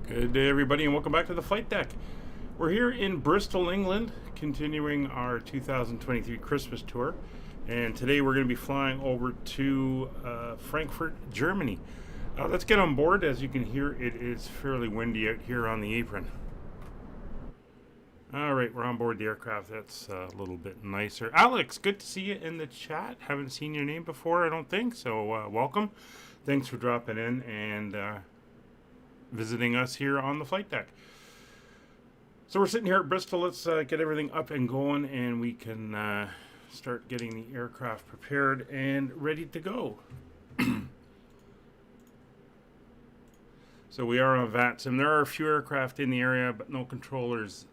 Good day, everybody, and welcome back to the flight deck. We're here in Bristol, England, continuing our 2023 Christmas tour. And today we're going to be flying over to Frankfurt, Germany. Let's get on board. As you can hear, it is fairly windy out here on the apron. All right, we're on board the aircraft. That's a little bit nicer. Alex, good to see you in the chat. Haven't seen your name before, I don't think, so welcome. Thanks for dropping in and visiting us here on the flight deck. So we're sitting here at Bristol. Let's get everything up and going, and we can start getting the aircraft prepared and ready to go. So we are on VATSIM. There are a few aircraft in the area, but no controllers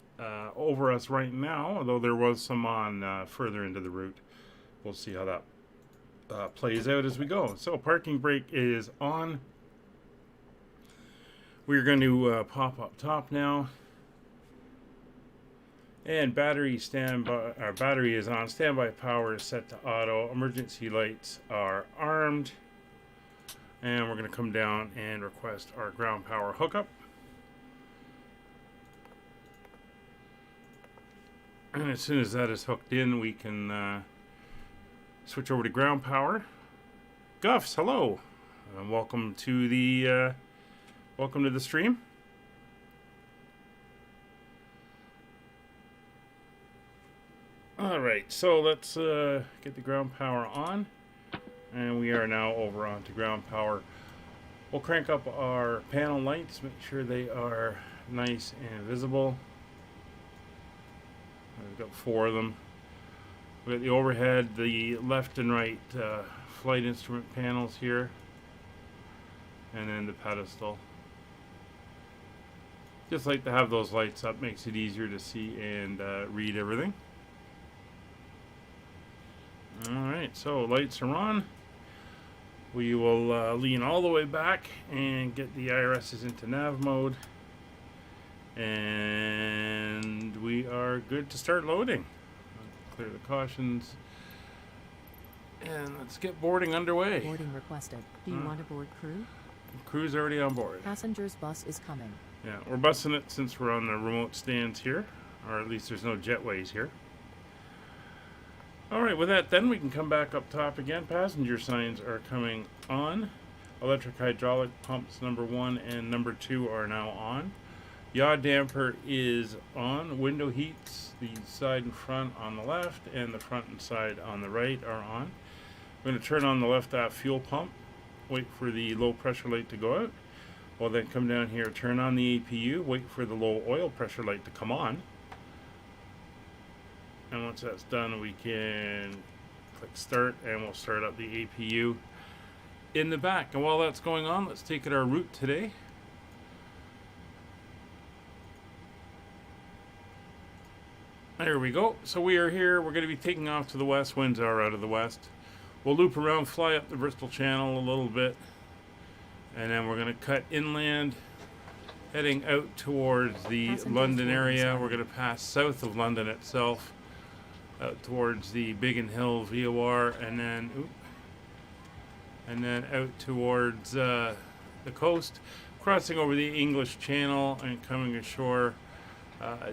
over us right now, although there was some on further into the route. We'll see how that plays out as we go. So parking brake is on. We're going to pop up top now. And battery standby. Our battery is on. Standby power is set to auto. Emergency lights are armed. And we're going to come down and request our ground power hookup. And as soon as that is hooked in, we can switch over to ground power. Guffs, hello. Welcome to the stream. All right, so let's get the ground power on, and we are now over onto ground power. We'll crank up our panel lights, make sure they are nice and visible. We've got 4 of them. We've got the overhead, the left and right flight instrument panels here, and then the pedestal. Just like to have those lights up, makes it easier to see and read everything. Alright, so lights are on. We will lean all the way back and get the IRSs into nav mode. And we are good to start loading. Clear the cautions. And let's get boarding underway. Boarding requested. Do you want to board crew? Crew's already on board. Passengers bus is coming. Yeah, we're busing it since we're on the remote stands here. Or at least there's no jetways here. Alright, with that then we can come back up top again. Passenger signs are coming on. Electric hydraulic pumps number 1 and number 2 are now on. Yaw damper is on. Window heats, the side and front on the left and the front and side on the right are on. We're going to turn on the left aft fuel pump. Wait for the low pressure light to go out. We'll then come down here, turn on the APU, wait for the low oil pressure light to come on. And once that's done, we can click start and we'll start up the APU in the back. And while that's going on, let's take it our route today. There we go. So we are here. We're going to be taking off to the west. Winds are out of the west. We'll loop around, fly up the Bristol Channel a little bit. And then we're going to cut inland, heading out towards the London area. We're going to pass south of London itself, out towards the Biggin Hill VOR, and then out towards the coast, crossing over the English Channel and coming ashore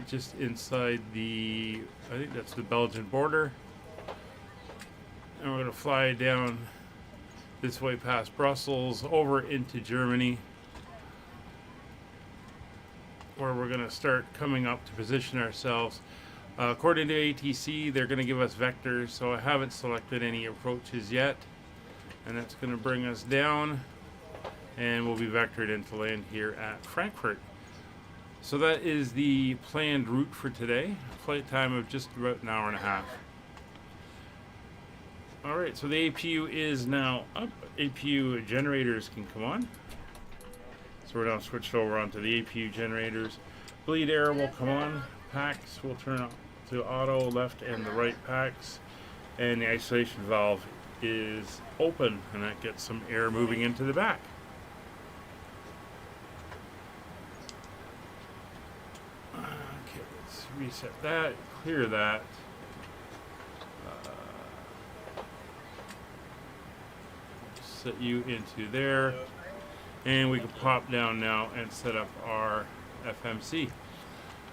just inside the, I think that's the Belgian border. And we're going to fly down this way past Brussels over into Germany, where we're going to start coming up to position ourselves. According to ATC, they're going to give us vectors, so I haven't selected any approaches yet. And that's going to bring us down, and we'll be vectored into land here at Frankfurt. So that is the planned route for today. Flight time of just about an hour and a half. Alright, so the APU is now up. APU generators can come on. So we're now switched over onto the APU generators. Bleed air will come on. Packs will turn on to auto, left and the right packs. And the isolation valve is open, and that gets some air moving into the back. Okay, let's reset that, clear that. Set you into there. And we can pop down now and set up our FMC.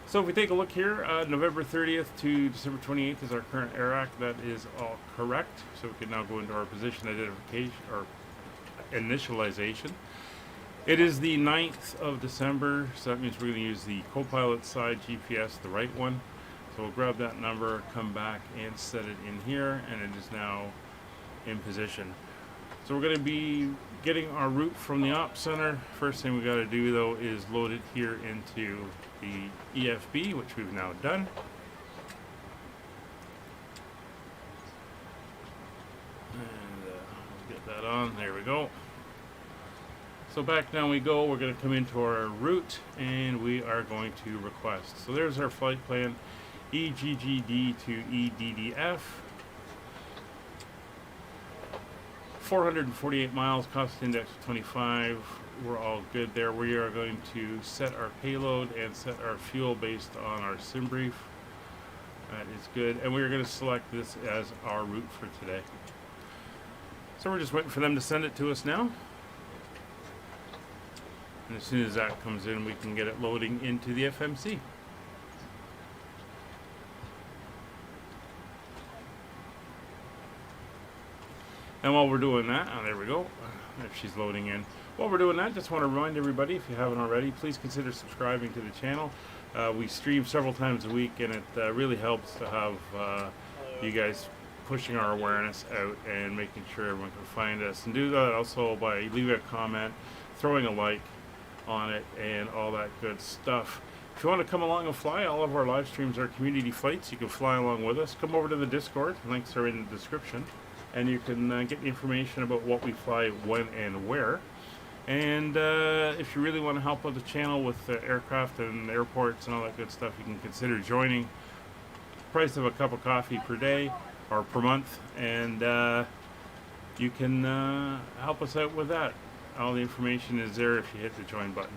So if we take a look here, November 30th to December 28th is our current AIRAC. That is all correct. So we can now go into our position identification or initialization. It is the 9th of December, so that means we're going to use the co-pilot side GPS, the right one. So we'll grab that number, come back and set it in here, and it is now in position. So we're going to be getting our route from the op center. First thing we got to do though is load it here into the EFB, which we've now done. And get that on. There we go. So back down we go. We're going to come into our route and we are going to request. So there's our flight plan, EGGD to EDDF. 448 miles, cost index of 25. We're all good there. We are going to set our payload and set our fuel based on our sim brief. That is good. And we're going to select this as our route for today. So we're just waiting for them to send it to us now. And as soon as that comes in, we can get it loading into the FMC. And while we're doing that, oh, there we go. If she's loading in. While we're doing that, just want to remind everybody, if you haven't already, please consider subscribing to the channel. We stream several times a week, and it really helps to have you guys pushing our awareness out and making sure everyone can find us. And do that also by leaving a comment, throwing a like on it, and all that good stuff. If you want to come along and fly, all of our live streams are community flights. You can fly along with us. Come over to the Discord. Links are in the description. And you can get information about what we fly, when, and where. And if you really want to help out the channel with aircraft and airports and all that good stuff, you can consider joining. Price of a cup of coffee per day or per month, and you can help us out with that. All the information is there if you hit the join button.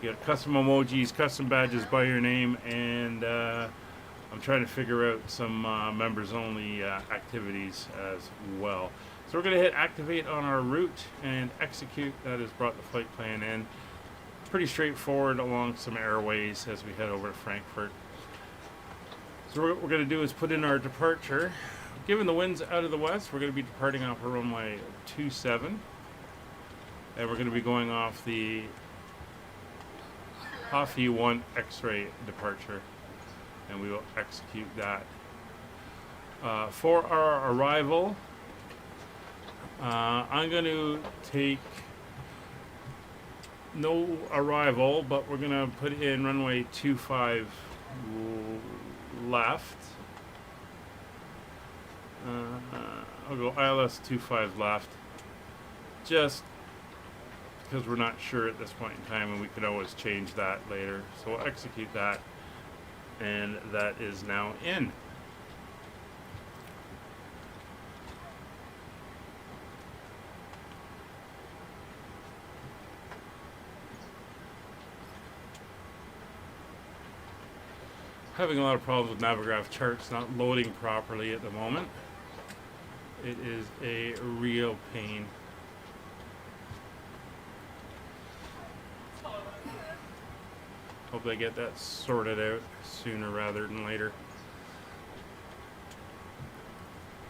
Get custom emojis, custom badges by your name, and I'm trying to figure out some members only activities as well. So we're going to hit activate on our route and execute. That has brought the flight plan in. Pretty straightforward along some airways as we head over to Frankfurt. So what we're going to do is put in our departure. Given the winds out of the west, we're going to be departing off a runway 27. And we're going to be going off the Hoffy 1 X-ray departure. And we will execute that. For our arrival, I'm going to take no arrival, but we're going to put in runway 25 left. I'll go ILS 25 left, just because we're not sure at this point in time, and we could always change that later. So we'll execute that. And that is now in. Having a lot of problems with Navigraph charts not loading properly at the moment. It is a real pain. Hope they get that sorted out sooner rather than later.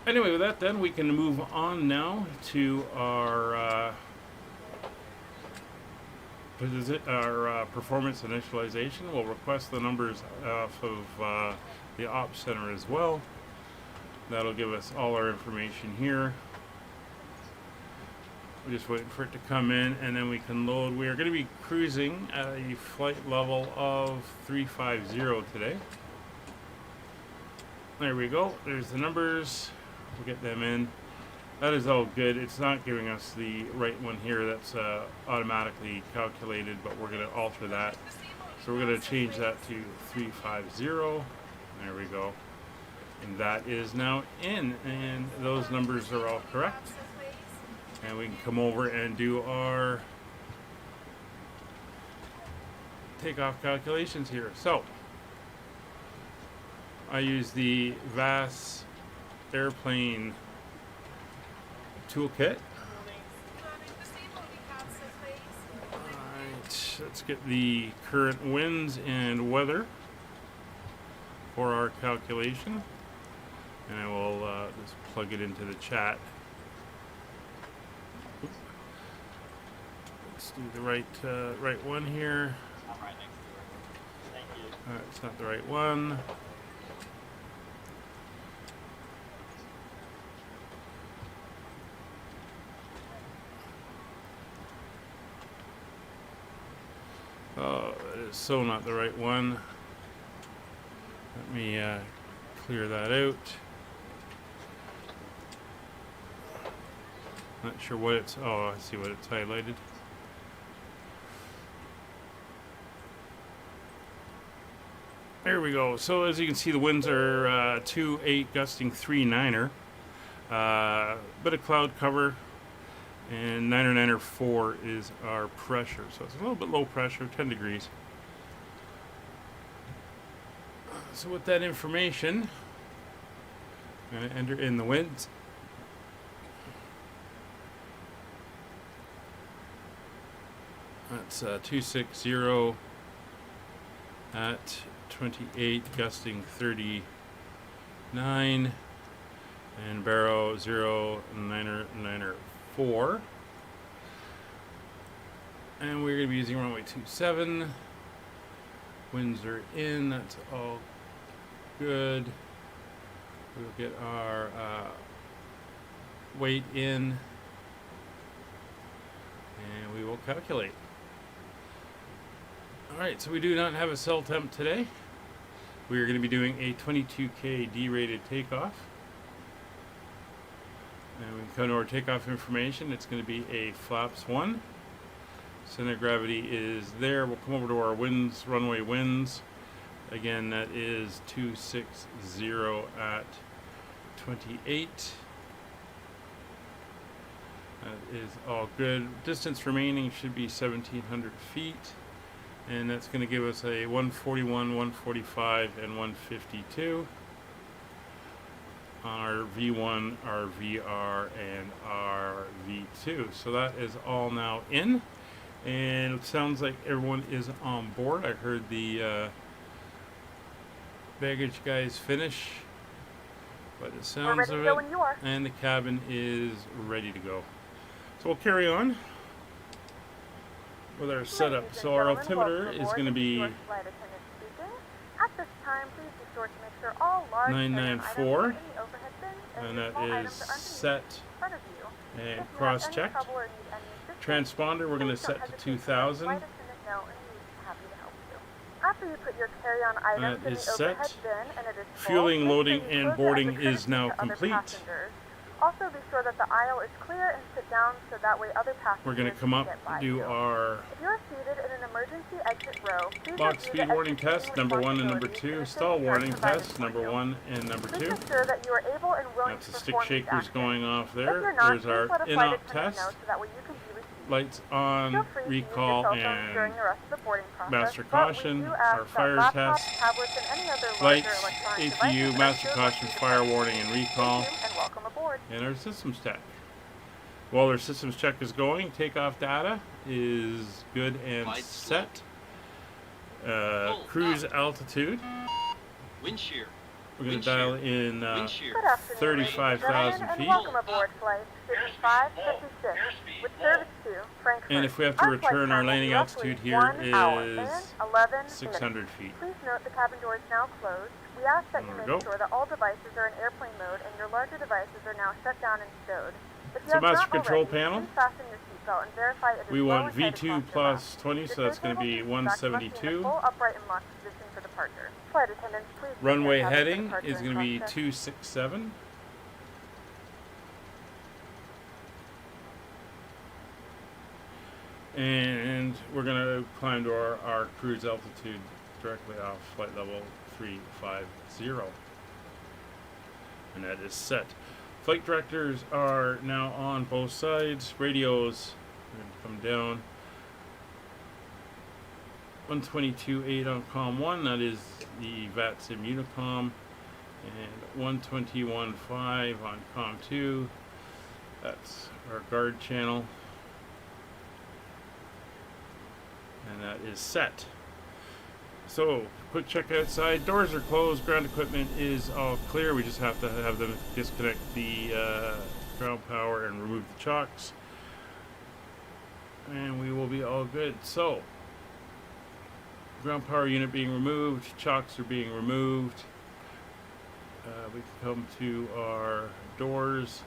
Anyway, with that then, we can move on now to our performance initialization. We'll request the numbers off of the ops center as well. That'll give us all our information here. We're just waiting for it to come in, and then we can load. We are going to be cruising at a flight level of 350 today. There we go. There's the numbers. We'll get them in. That is all good. It's not giving us the right one here. That's automatically calculated, but we're going to alter that. So we're going to change that to 350. There we go. And that is now in, and those numbers are all correct. And we can come over and do our takeoff calculations here. So I use the VAS airplane toolkit. let's get the current winds and weather for our calculation. And I will just plug it into the chat. Let's do the right one here. I'm right next to her. Thank you. It's not the right one. Oh, that is so not the right one. Let me clear that out. Not sure what it's. Oh, I see what it's highlighted. There we go. So as you can see, the winds are 2-8 gusting 3-9er. Bit of cloud cover, and 9er 4 is our pressure. So it's a little bit low pressure, 10 degrees. So with that information, I'm going to enter in the winds. That's 260 at 28, gusting 39, and Barrow 9er 4. And we're going to be using runway 27. Winds are in, that's all good. We'll get our weight in, and we will calculate. Alright, so we do not have a cell temp today. We are going to be doing a 22K D-rated takeoff. And we come to our takeoff information. It's going to be a flaps 1. Center of gravity is there. We'll come over to our winds, runway winds. Again, that is 260 at 28. That is all good. Distance remaining should be 1,700 feet. And that's going to give us a 141, 145, and 152 on our V1, our VR, and our V2. So that is all now in. And it sounds like everyone is on board. I heard the baggage guys finish, but it sounds of it. And the cabin is ready to go. So we'll carry on with our setup. So our altimeter is going to be 994, and that is set and cross-checked. Transponder we're going to set to 2000. And that is set. Fueling, loading, and boarding is now complete. Also, be sure that the aisle is clear and sit down so that way other passengers We're going to come up and do our If you're seated in an emergency exit row, please box speed warning test, number 1 and number 2. Stall warning test, number 1 and number 2. Please ensure that you are able and willing That's to the stick perform this shakers action. going off If there. you're not, There's please our let a flight in-op attendant test. know so that way you can be received. Lights Feel on, free to recall, use your cell phones during and the rest of the boarding process, master but we caution, do ask our that fire laptops, test, tablets, and any other larger lights, electronic APU, devices master are caution, still fire warning, and recall, Thank you, and welcome aboard. and our systems check. While our systems check is going, takeoff data is good and set. Cruise altitude. Wind shear. We're going to dial in Wind shear. Good afternoon, 35,000 ladies and feet. welcome aboard flight 5556 with service to Frankfurt. And if we have to Our flight return, our time will landing be roughly altitude here 1 hour is and 11 600 minutes. feet. Please note the cabin door is now closed. We ask that you There we make go. sure that all devices are in airplane mode and your larger devices are now shut down and stowed. If you So have master not control already, panel. please fasten your seatbelt and verify it is We well want and tight V2 across your plus lap. 20, Your so that's going to tray be table seat back must be in the 172. full upright and locked position for departure. Flight attendants, please Runway prepare cabin for heading departure is and going to be cross-check. 267. And we're going to climb to our cruise altitude directly off flight level 350. And that is set. Flight directors are now on both sides. Radios are going to come down. 122.8 on COM 1, that is the VATSIM Unicom. And 121.5 on COM 2, that's our guard channel. And that is set. So, quick check outside. Doors are closed. Ground equipment is all clear. We just have to have them disconnect the ground power and remove the chocks. And we will be all good. So, ground power unit being removed. Chocks are being removed. We can come to our doors.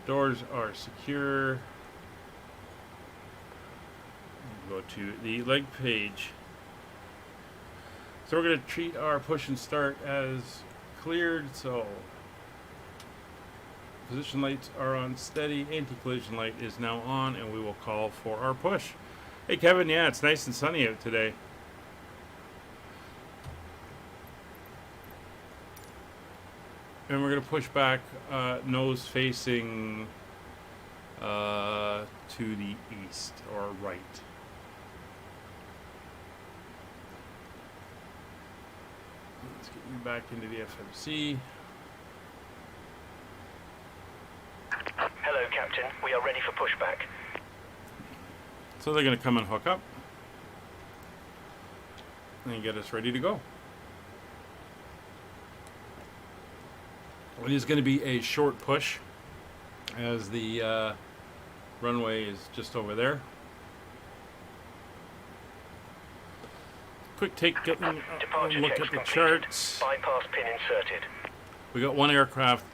Doors are secure. Go to the leg page. So we're going to treat our push and start as cleared. So position lights are on steady. Anti-collision light is now on, and we will call for our push. Hey Kevin, yeah, it's nice and sunny out today. And we're going to push back nose facing to the east or right. Let's get you back into the FMC. Hello, Captain. We are ready for pushback. So they're going to come and hook up and get us ready to go. It is going to be a short push as the runway is just over there. Quick getting a look at the charts. Bypass pin inserted. We got one aircraft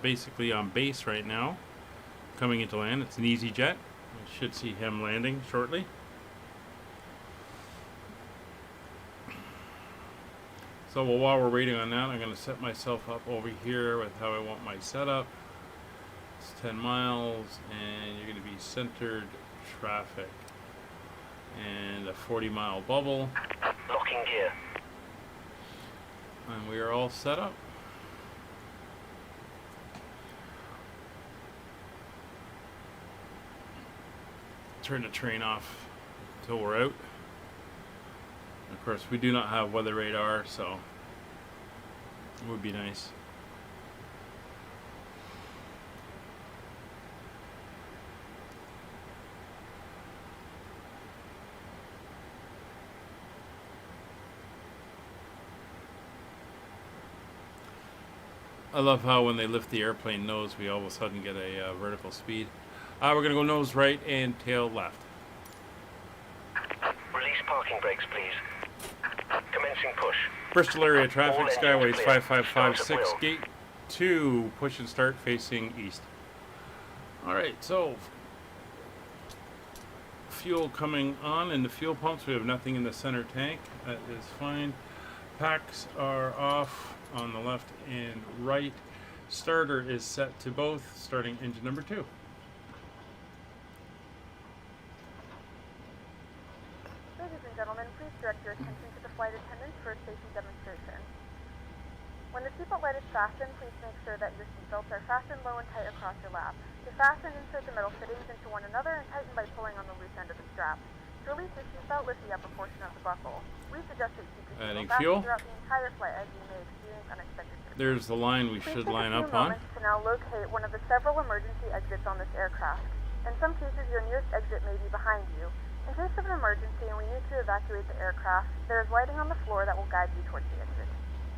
basically on base right now, coming into land. It's an EasyJet. We should see him landing shortly. So while we're waiting on that, I'm going to set myself up over here with how I want my setup. It's 10 miles, and you're going to be centered traffic. And a 40-mile bubble. Locking gear. And we are all set up. Turn the train off until we're out. Of course, we do not have weather radar, so it would be nice. I love how when they lift the airplane nose, we all of a sudden get a vertical speed. We're going to go nose right and tail left. Release parking brakes, please. Commencing push. Bristol area traffic, All Skyways engines clear. 5556, Start at will. gate 2, push and start facing east. Alright, so fuel coming on in the fuel pumps. We have nothing in the center tank. That is fine. Packs are off on the left and right. Starter is set to both, starting engine number 2. Ladies and gentlemen, please direct your attention to the flight attendants for a safety demonstration. When the seatbelt light is fastened, please make sure that your seatbelts are fastened low and tight across your lap. To fasten, insert the metal fittings into one another and tighten by pulling on the loose end of the strap. To release your seatbelt, lift the upper portion of the buckle. We suggest that you keep your Adding seatbelt fuel. fastened throughout the entire flight as you may experience unexpected turbulence. There's the line we Please should take line a few up on. moments to now locate one of the several emergency exits on this aircraft. In some cases, your nearest exit may be behind you. In case of an emergency and we need to evacuate the aircraft, there is lighting on the floor that will guide you towards the exit.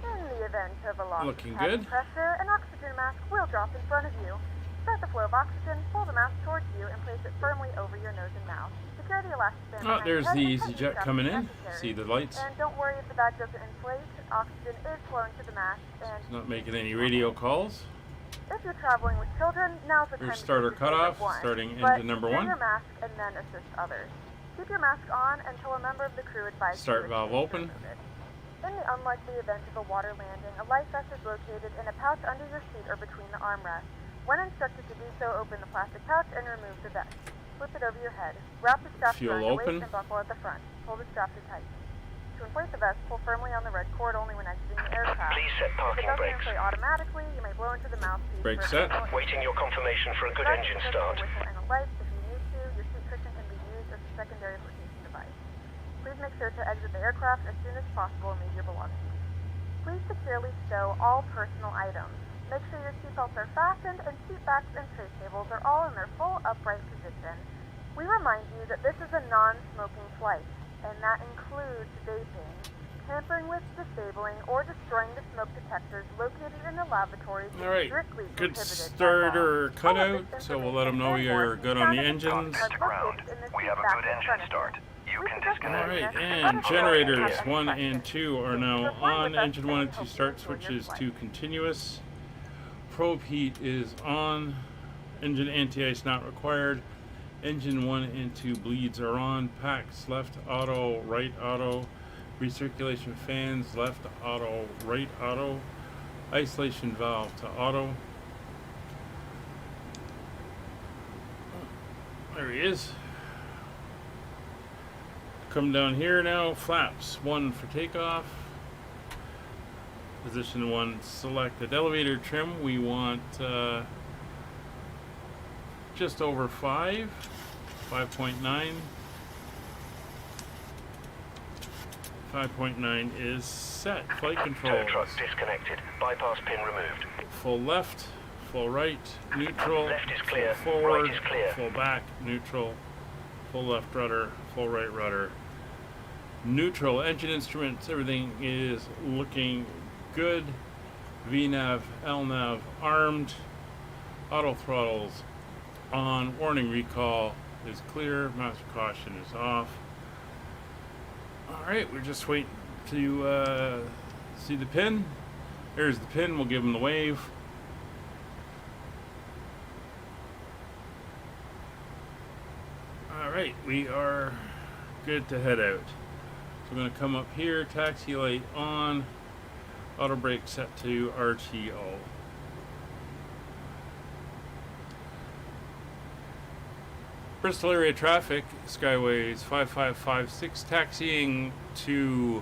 In the event of a loss of Looking cabin good. pressure, an oxygen mask will drop in front of you. Start the flow of oxygen, pull the mask towards you, and place it firmly over your nose and mouth. Secure the elastic band Oh, behind there's your the head and tighten EasyJet straps coming if in. necessary. See the lights. And don't worry if the bag doesn't inflate. Oxygen is flowing to the mask, and Not making any radio calls. if you're traveling with children, now's the time There's to starter keep your favorite cutoff, one. starting But engine number secure 1. your mask and then assist others. Keep your mask on until a member of the crew advises Start you to valve remove open. it. In the unlikely event of a water landing, a life vest is located in a pouch under your seat or between the armrests. When instructed to do so, open the plastic pouch and remove the vest. Flip it over your head. Wrap the straps Fuel around your open. waist and buckle at the front. Pull the strap to tighten. To inflate the vest, pull firmly on the red cord only when exiting the aircraft. Please set If it parking doesn't brakes. inflate automatically, you may blow into the mouthpiece. Brake for a set. signal. Waiting your confirmation for a good engine start. Whistle and a light. If you need to, your seat cushion can be used as a secondary flotation device. Please make sure to exit the aircraft as soon as possible and leave your belongings. Please securely stow all personal items. Make sure your seatbelts are fastened and seat backs and tray tables are all in their full upright position. We remind you that this is a non-smoking flight. and that includes vaping, tampering with, disabling, or destroying the smoke detectors located in the lavatories is Alright, strictly good prohibited by law. starter All of cutout, this so we'll let them know information and you're more good can on be the found in engines. Cockpit to ground. located in the We seat have a back good in engine front of start. You We can suggest disconnect. Alright, listeners and to generators have 1 any and 2 are questions. now Thank you for flying on. with us, Engine and 1 we and 2 hope you start enjoy your switches flight. to continuous. Probe heat is on. Engine anti-ice not required. Engine 1 and 2 bleeds are on. Packs left auto, right auto. Recirculation fans left auto, right auto. Isolation valve to auto. There he is. Come down here now. Flaps 1 for takeoff. Position 1 selected. Elevator trim, we want just over 5. 5.9. 5.9 is set. Flight Tow controls. truck disconnected. Bypass pin removed. Full left, full right, neutral, Left is clear, full forward, right is clear. full back, neutral, full left rudder, full right rudder, neutral. Engine instruments, everything is looking good. VNAV, LNAV armed. Auto throttles on. Warning recall is clear. Master caution is off. Alright, we're just waiting to see the pin. There's the pin. We'll give him the wave. Alright, we are good to head out. So we're going to come up here. Taxi light on. Auto brake set to RTO. Bristol area traffic, Skyways 5556, taxiing to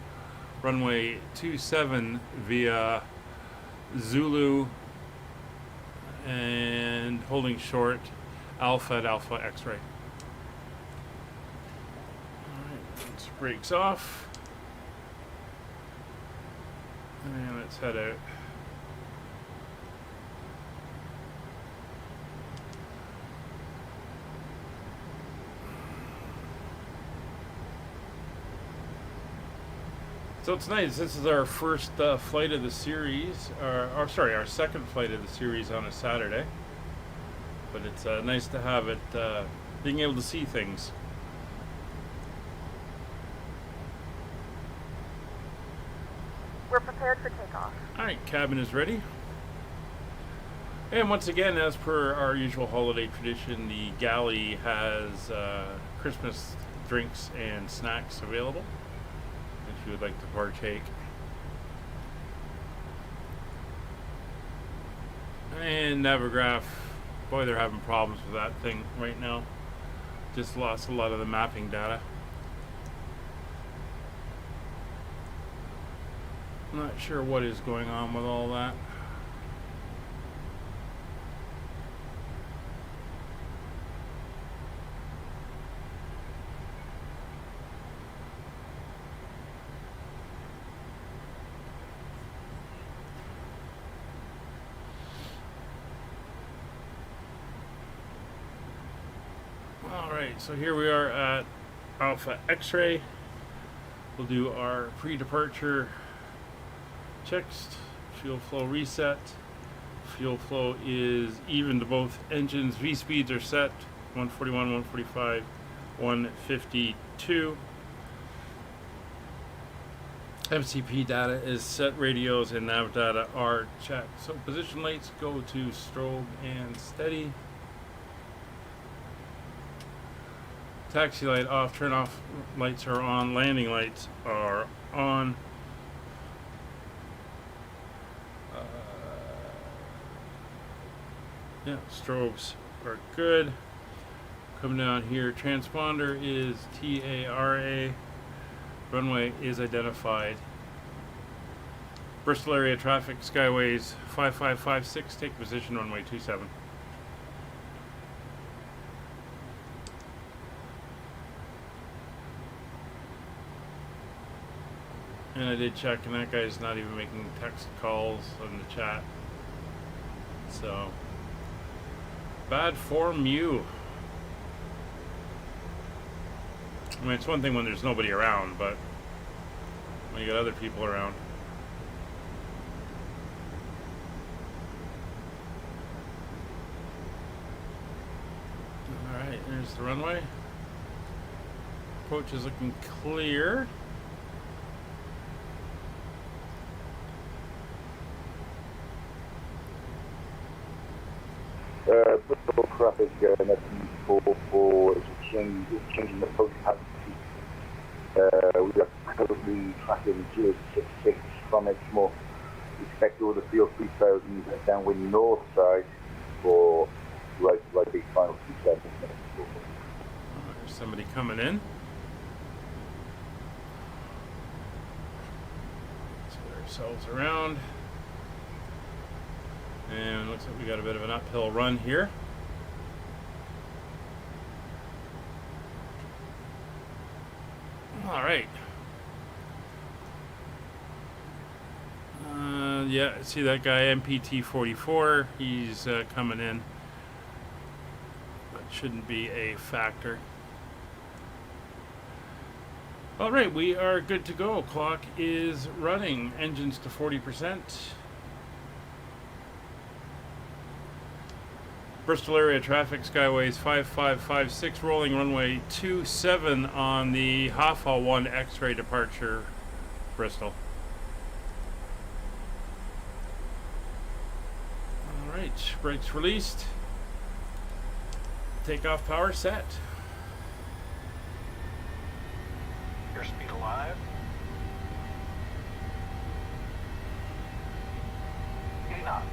runway 27 via Zulu and holding short Alpha at Alpha X-ray. Alright, let's brakes off. And let's head out. So it's nice. This is our first flight of the series, or sorry, our second flight of the series on a Saturday. But it's nice to have it, being able to see things. We're prepared for takeoff. Alright, cabin is ready. And once again, as per our usual holiday tradition, the galley has Christmas drinks and snacks available if you would like to partake. And Navigraph, boy, they're having problems with that thing right now. Just lost a lot of the mapping data. I'm not sure what is going on with all that. Alright, so here we are at Alpha X-ray. We'll do our pre-departure checks. Fuel flow reset. Fuel flow is even to both engines. V speeds are set 141, 145, 152. MCP data is set. Radios and nav data are checked. So position lights go to strobe and steady. Taxi light off, turn off lights are on, landing lights are on. Yeah, strobes are good. Come down here, transponder is TARA. Runway is identified. Bristol area traffic, Skyways 5556, take position runway 27. And I did check, and that guy's not even making text calls on the chat. So, bad form you. I mean, it's one thing when there's nobody around, but when you got other people around. Alright, there's the runway. Approach is looking clear. Bristol traffic for changing the approach pattern. We are currently tracking 066 from Exmoor. We expect over the field 3000 downwind north side for right big final 27 minutes. There's somebody coming in. Let's get ourselves around. And looks like we got a bit of an uphill run here. All right. Yeah, see that guy MPT 44. He's coming in. That shouldn't be a factor. All right, we are good to go. Clock is running. Engines to 40%. Bristol area traffic, Skyways 5556, rolling runway 27 on the Hoffa 1 X-ray departure, Bristol. Alright, brakes released. Takeoff power set. Airspeed alive. 80 knots.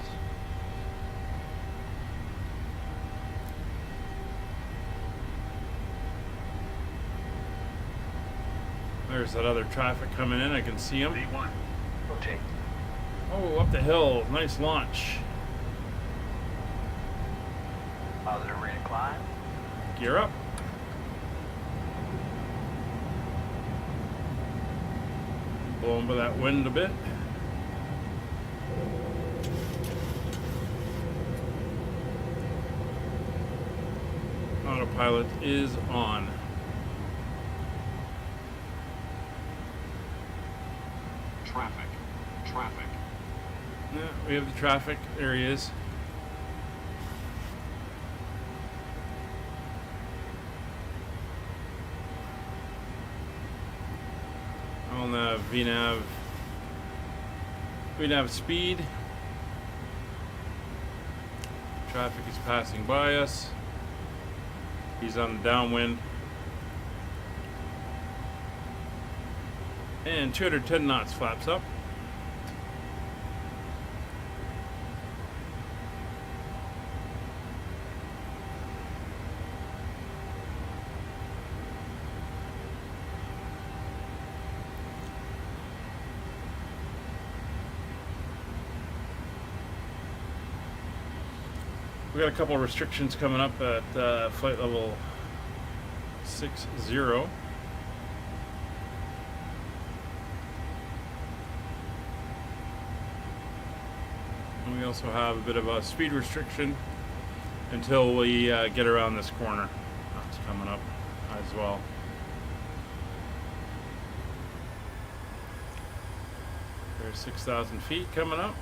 There's that other traffic coming in. I can see him. V1. Rotate. Oh, up the hill. Nice launch. Positive rate of climb. Gear up. Blowing by that wind a bit. Autopilot is on. Traffic. Yeah, we have the traffic. There he is. On the VNAV speed. Traffic is passing by us. He's on the downwind. And 210 knots, flaps up. We got a couple of restrictions coming up at flight level 60. And we also have a bit of a speed restriction until we get around this corner. That's coming up as well. There's 6,000 feet coming up.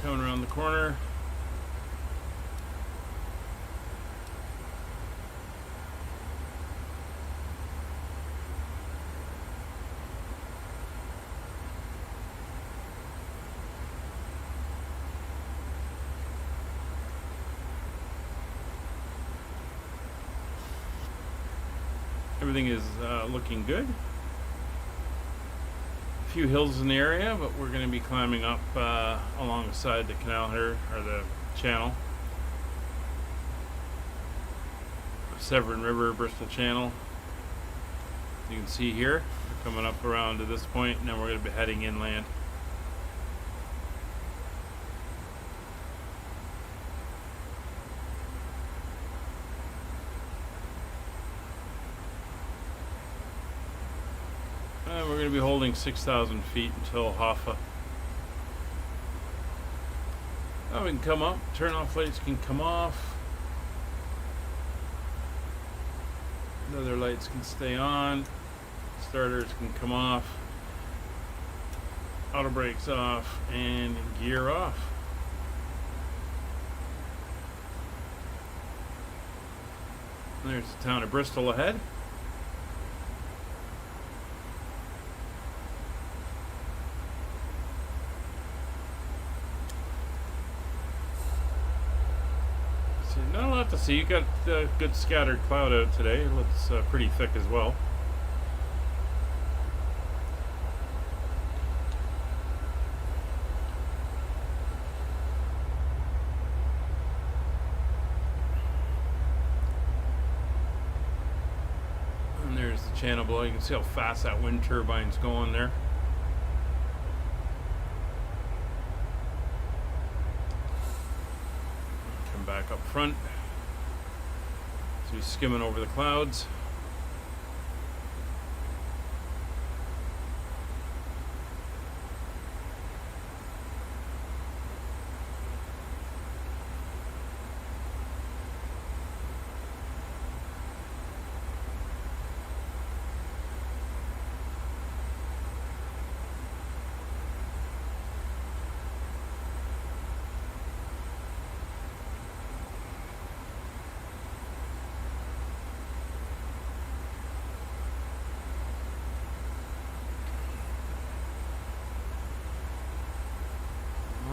Coming around the corner. Everything is looking good. Few hills in the area, but we're going to be climbing up alongside the canal here, or the channel. Severn River, Bristol Channel. You can see here, we're coming up around to this point, and then we're going to be heading inland. going to be holding 6,000 feet until Hoffa. Oh, we can come up. Turn off lights can come off. The other lights can stay on. Starters can come off. Auto brakes off and gear off. There's the town of Bristol ahead. So not a lot to see. You got a good scattered cloud out today. It looks pretty thick as well. There's the channel below. You can see how fast that wind turbine's going there. Come back up front. So he's skimming over the clouds.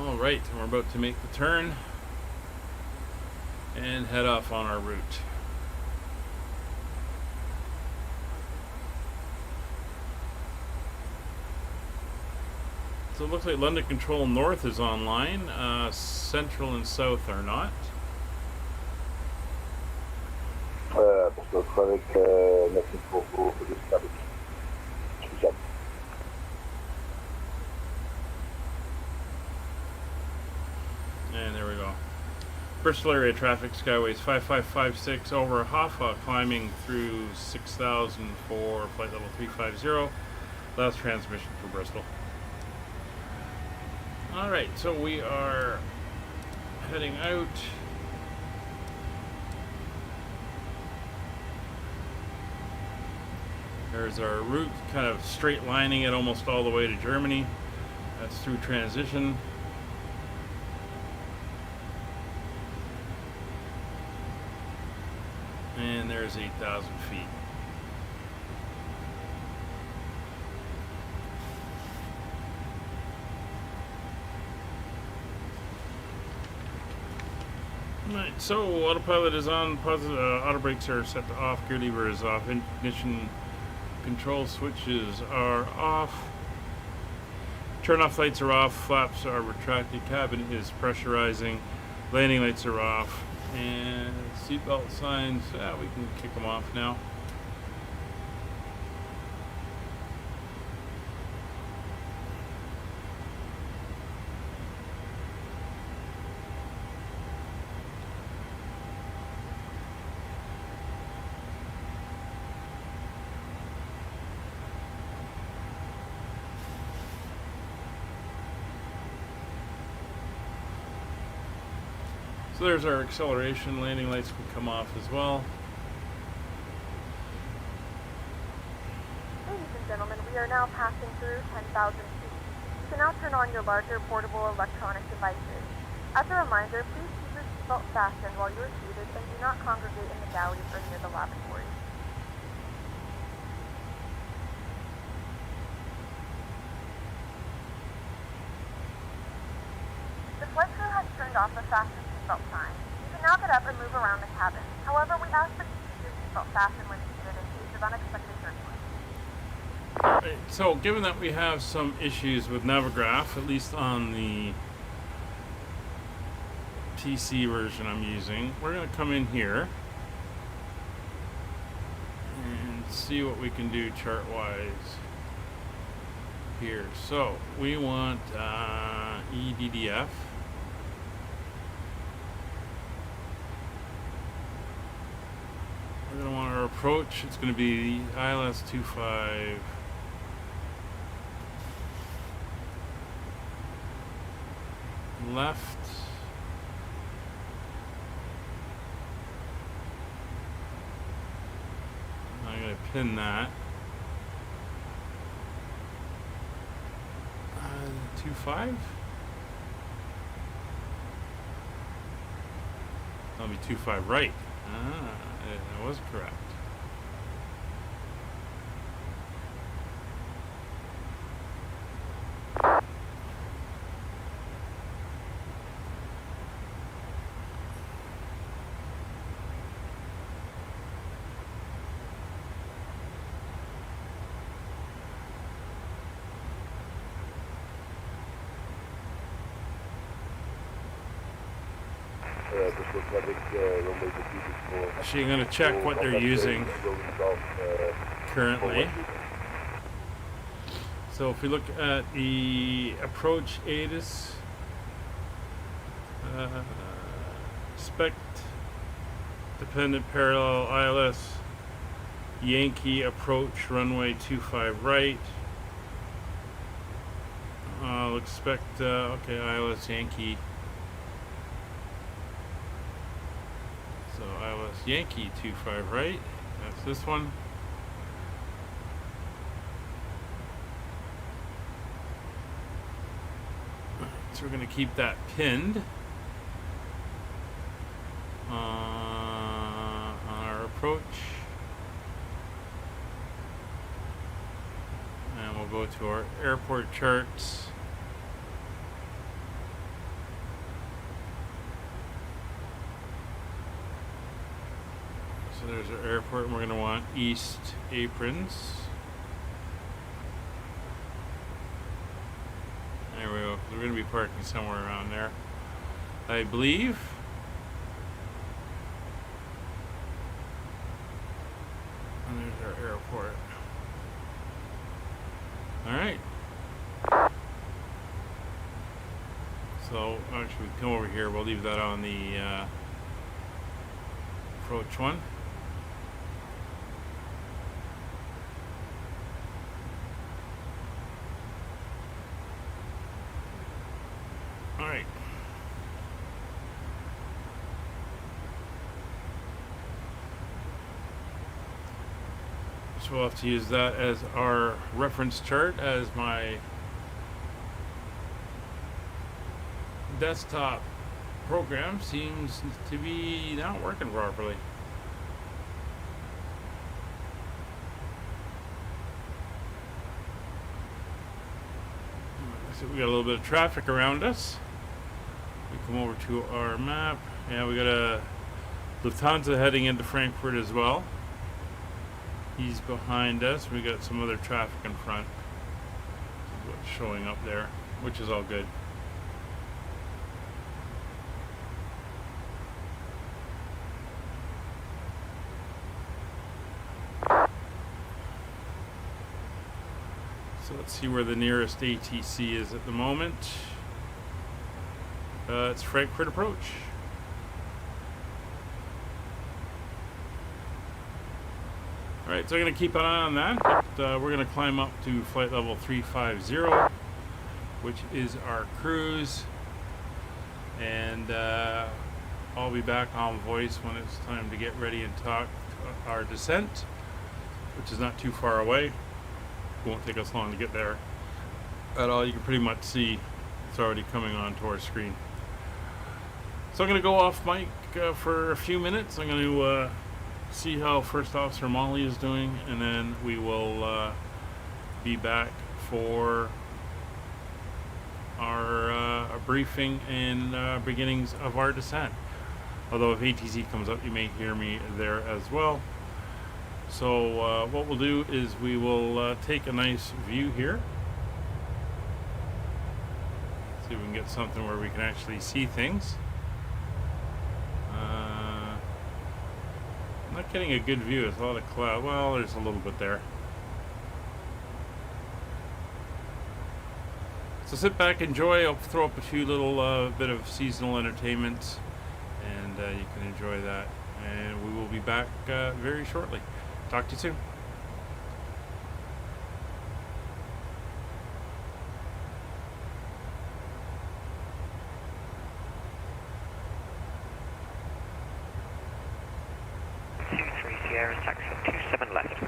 Alright, and we're about to make the turn and head off on our route. So it looks like London Control North is online, Central and South are not. Bristol Chronic, nothing for this coverage. And there we go. Bristol area traffic, Skyways 5556 over Hoffa, climbing through 6,000 for flight level 350. Last transmission for Bristol. Alright, so we are heading out. There's our route, kind of straight lining it almost all the way to Germany. That's through transition. And there's 8,000 feet. Right, so autopilot is on, auto brakes are set to off, gear lever is off, ignition control switches are off, turn off lights are off, flaps are retracted, cabin is pressurizing, landing lights are off, and seatbelt signs, we can kick them off now. So there's our acceleration, landing lights can come off as well. Ladies and gentlemen, we are now passing through 10,000 feet. You can now turn on your larger portable electronic devices. As a reminder, please keep your seatbelt fastened while you are seated and do not congregate in the galleys or near the lavatories. The flight crew has turned off the fasten seatbelt sign. You can now get up and move around the cabin. However, we ask that you keep your seatbelt fastened when seated in case of unexpected turbulence. Right, so given that we have some issues with Navigraph, at least on the PC version I'm using, we're going to come in here and see what we can do chart-wise here. So we want EDDF. We're going to want our approach. It's going to be the ILS 25 left. I'm going to pin that. 2.5? That'll be 2.5 right. It was correct. So you're going to check what they're using currently. So if we look at the approach ATIS, spec dependent parallel ILS Yankee approach runway 25 right. I'll expect okay, ILS Yankee. So ILS Yankee 25 right. That's this one. So we're going to keep that pinned on our approach. And we'll go to our airport charts. So there's our airport, and we're going to want east aprons. There we go. We're going to be parking somewhere around there, I believe. And there's our airport. Alright. So, actually, we come over here. We'll leave that on the approach one. Alright. So we'll have to use that as our reference chart, as my desktop program seems to be not working properly. So we got a little bit of traffic around us. We come over to our map. Yeah, we got a Lufthansa heading into Frankfurt as well. He's behind us. We got some other traffic in front. This is what's showing up there, which is all good. So let's see where the nearest ATC is at the moment. It's Frankfurt approach. Alright, so I'm going to keep an eye on that, but we're going to climb up to flight level 350, which is our cruise, and I'll be back on voice when it's time to get ready and talk our descent, which is not too far away. It won't take us long to get there at all. You can pretty much see it's already coming onto our screen. So I'm going to go off mic for a few minutes. I'm going to see how First Officer Molly is doing, and then we will be back for our briefing and beginnings of our descent. Although if ATC comes up, you may hear me there as well. So what we'll do is we will take a nice view here. See if we can get something where we can actually see things. I'm not getting a good view. There's a lot of cloud. Well, there's a little bit there. So sit back, enjoy. I'll throw up a few little bit of seasonal entertainment, and you can enjoy that. And we will be back very shortly. Talk to you soon. clear and taxi 27 left.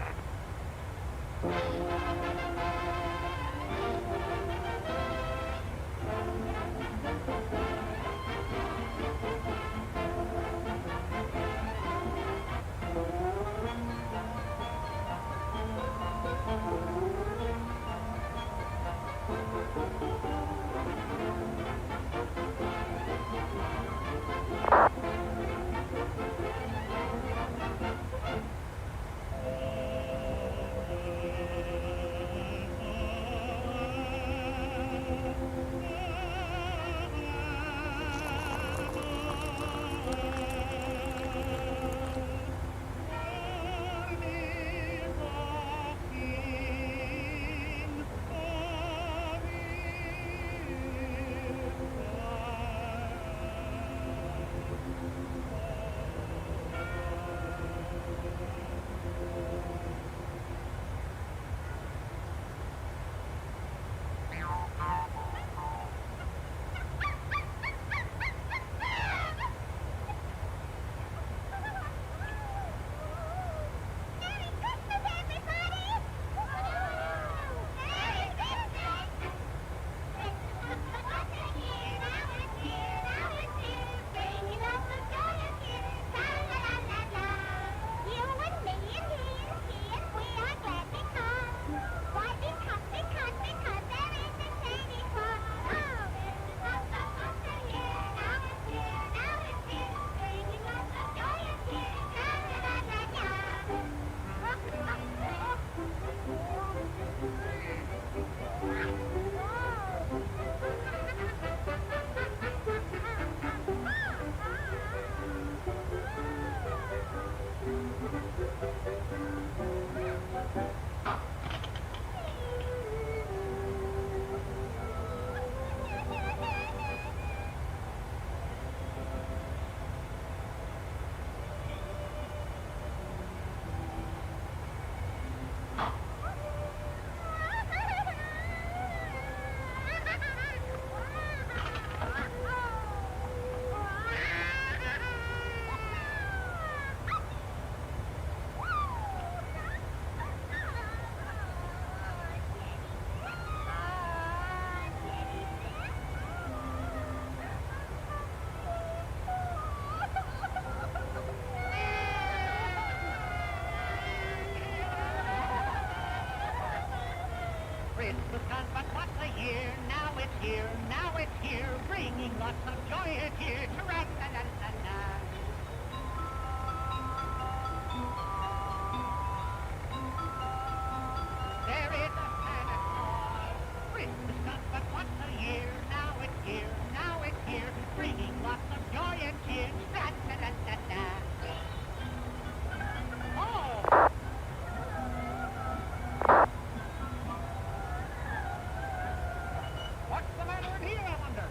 Christmas comes, but what's a year? Now it's here, now it's here, bringing lots of joy and cheer. Tra-la-la-la-la. There is a Santa Claus. Christmas comes, but what's a year? Now it's here, now it's here, bringing lots of joy and cheer. Tra-la-la-la-la. Oh! What's the matter in here, I wonder?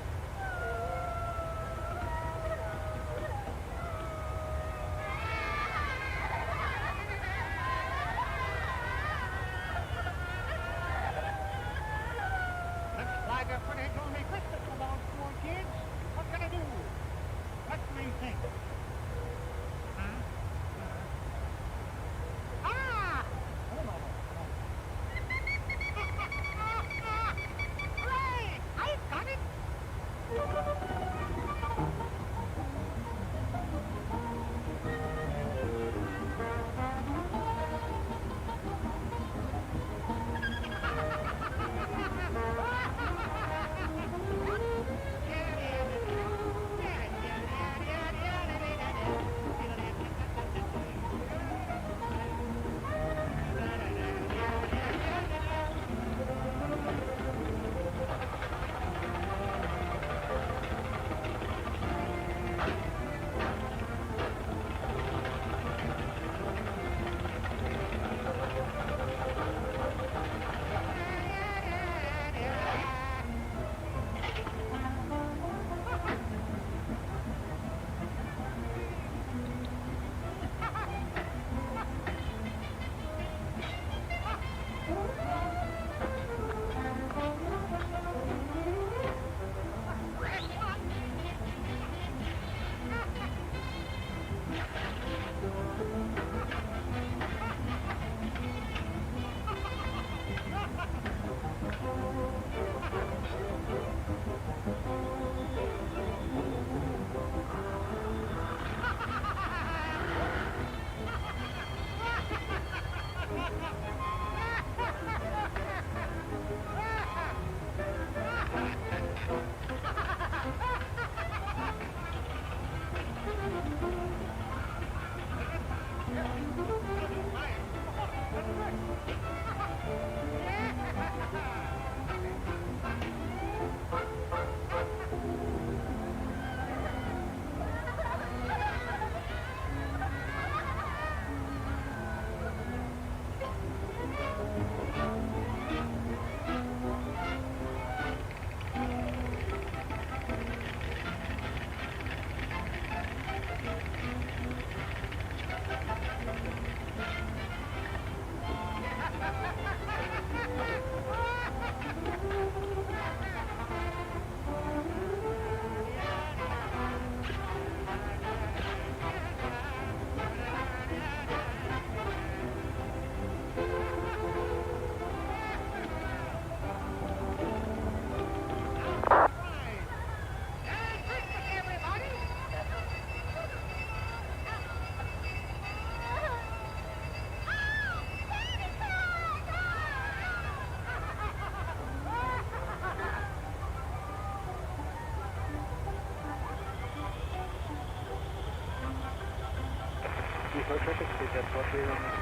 Default traffic, speed at 40 runway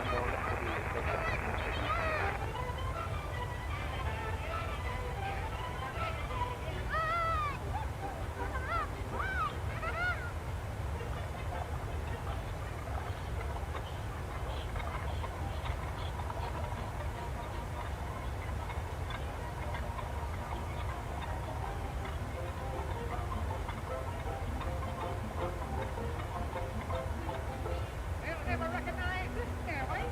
30. They'll never recognize this stairway.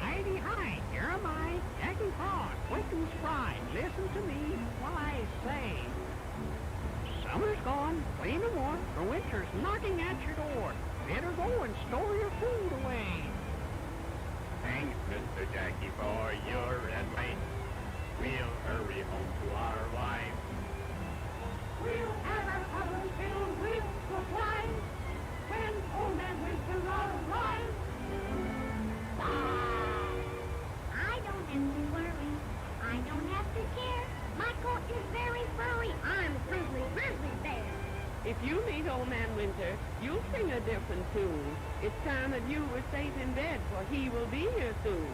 Heidi, hi, here am I, Jackie Hawk, quick and spry, listen to me while I say. Summer's gone, clean and warm, for winter's knocking at your door. Better go and store your food away. Thanks, Mr. Jackie, for your advice. We'll hurry home to our wives. We'll have our cupboard filled with supplies when old man Winter arrives. I don't have to worry. I don't have to care. My coat is very furry. I'm Grizzly Bear. If you meet Old Man Winter, you'll sing a different tune. It's time that you were safe in bed, for he will be here soon.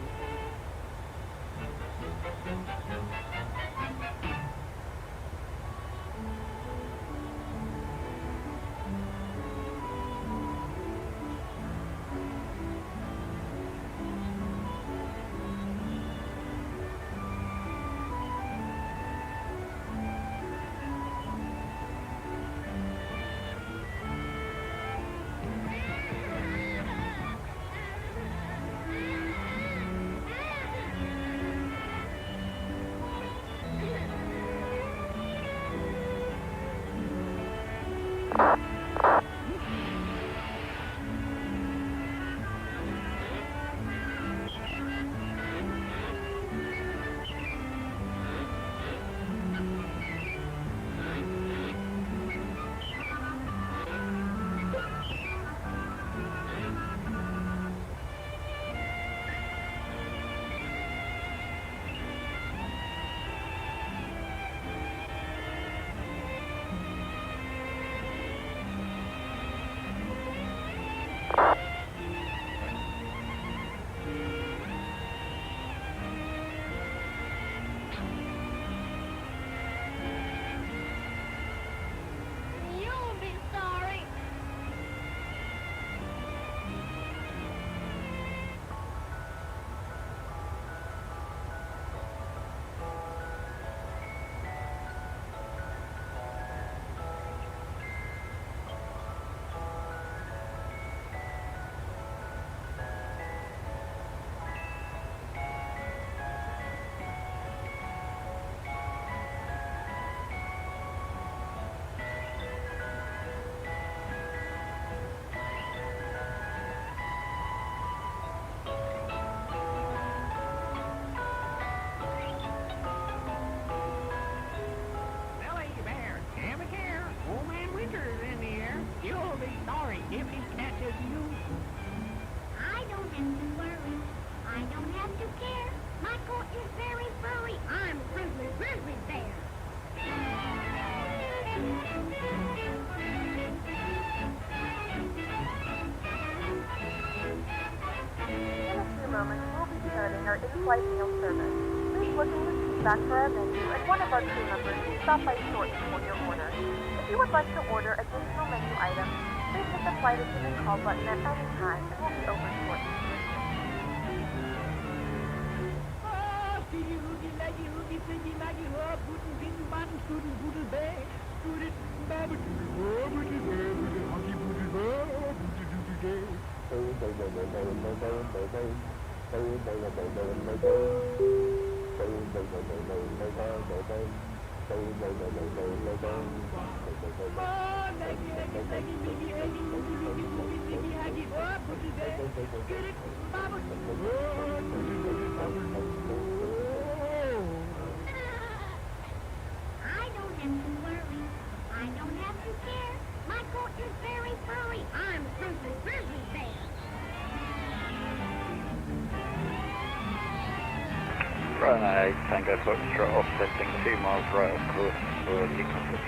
flight meal service. Please look in your seat back for our menu, and one of our crew members will stop by shortly for your order. If you would like to order additional menu items, please hit the flight attendant call button at any time, and we'll be over shortly. I don't have to worry. I don't have to care. My coat is very furry. I'm Grizzly Grizzly Bear. Runway Tango Foxtrot offsetting 2 miles right of course for decoupling.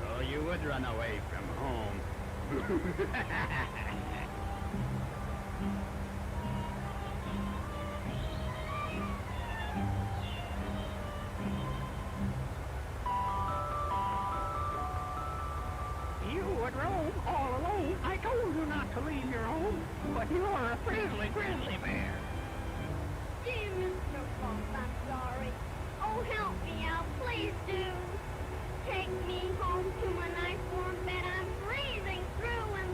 Oh, you would run away from home. You would roam all alone. I told you not to leave your home, but you're a friendly grizzly bear. Dear Mr. Fox, I'm sorry. Oh, help me out, please do. Take me home to a nice warm bed. I'm freezing through and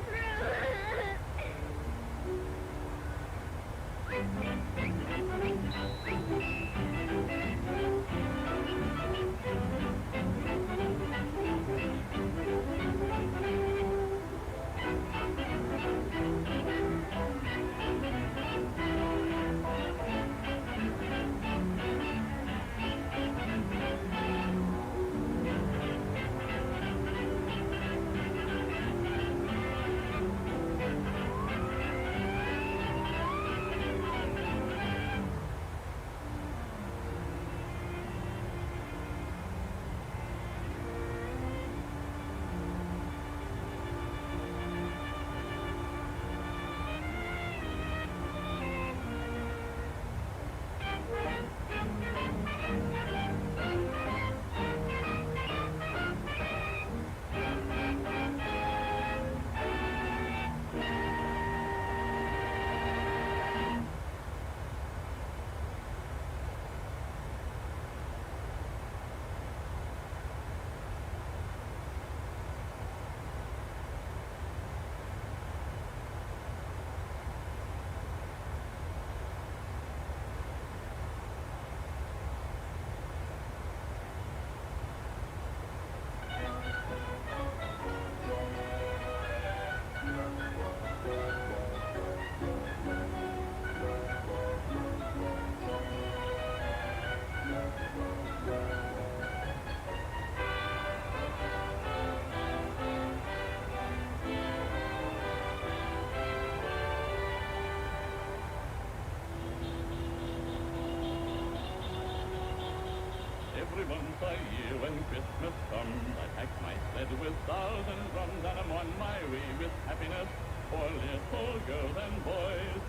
Once a year when Christmas comes, I pack my sled with stars and drums, and I'm on my way with happiness for little girls and boys.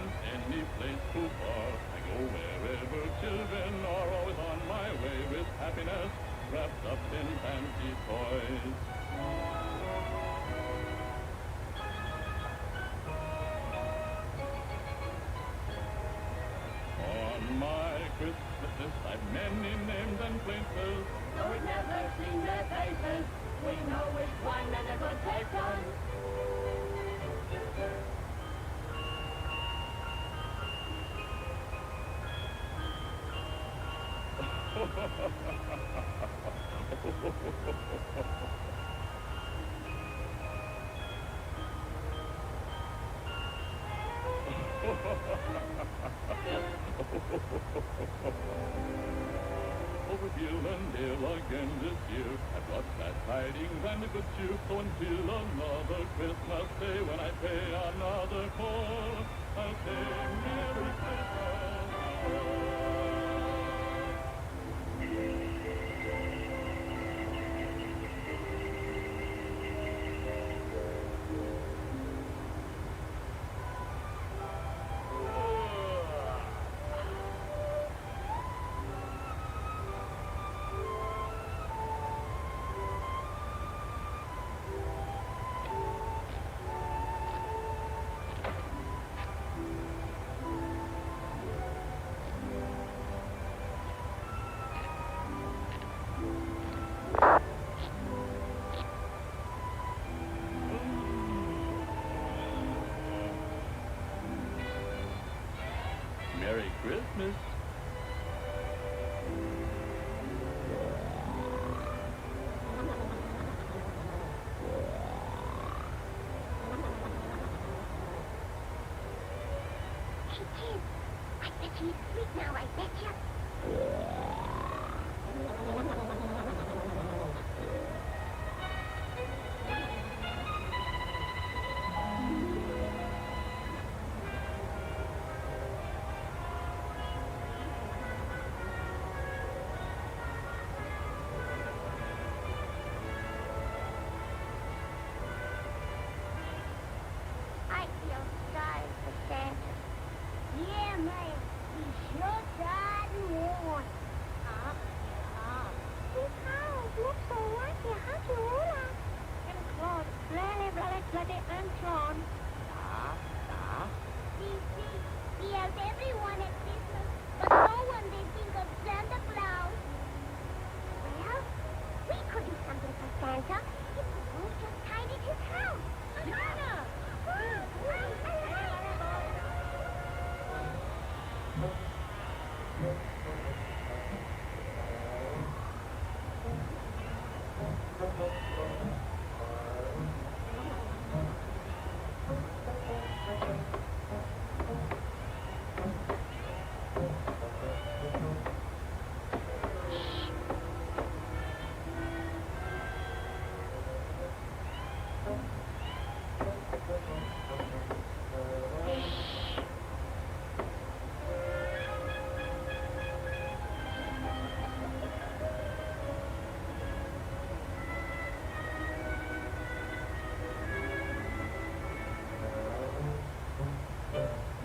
isn't any place too far. I go wherever children are, always on my way with happiness wrapped up in fancy toys. On my Christmas list I've many names and places, though we've never seen their faces, we know which one that they could take on. Over hill and dale again this year, I've brought glad tidings and a good cheer. So until another Christmas day, when I pay another call, I'll say Merry Christmas. Merry Christmas. Hey, kid, I bet he's asleep now, I bet you. I feel sorry for Santa. Yeah, man, he sure died and worn. His house looks so like a hachura. And Claude, bloody and Claude. He has everyone at Christmas, but no one they think of Santa Claus. Well, we could do something for Santa if we both just tidied his house. Banana!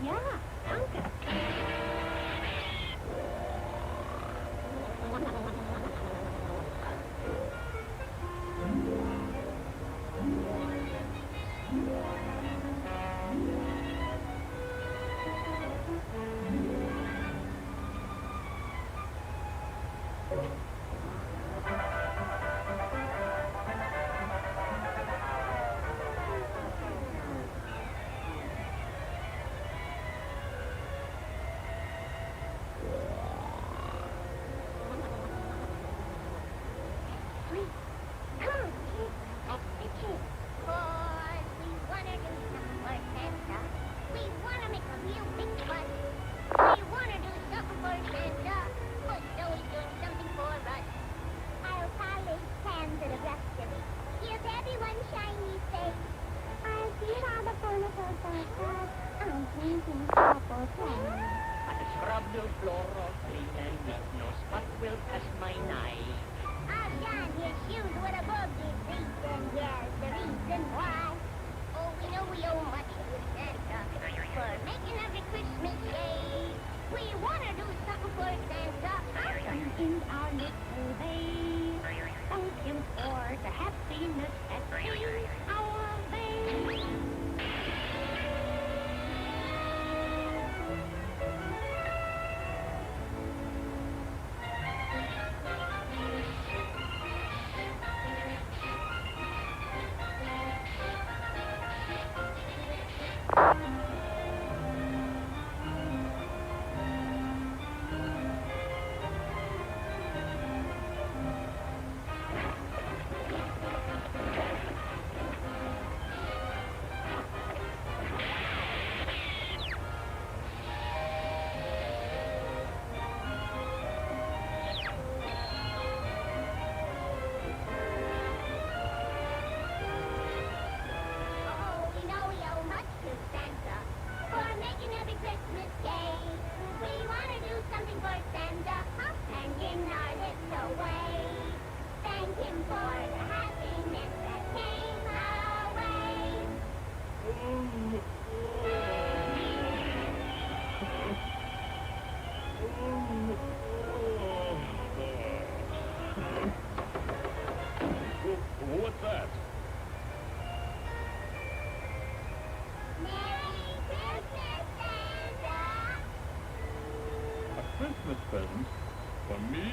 Yeah, danke. Christmas We wanna do something for Santa. In our little bay, thank him for the happiness that came our way. What's that? A Christmas present? For me?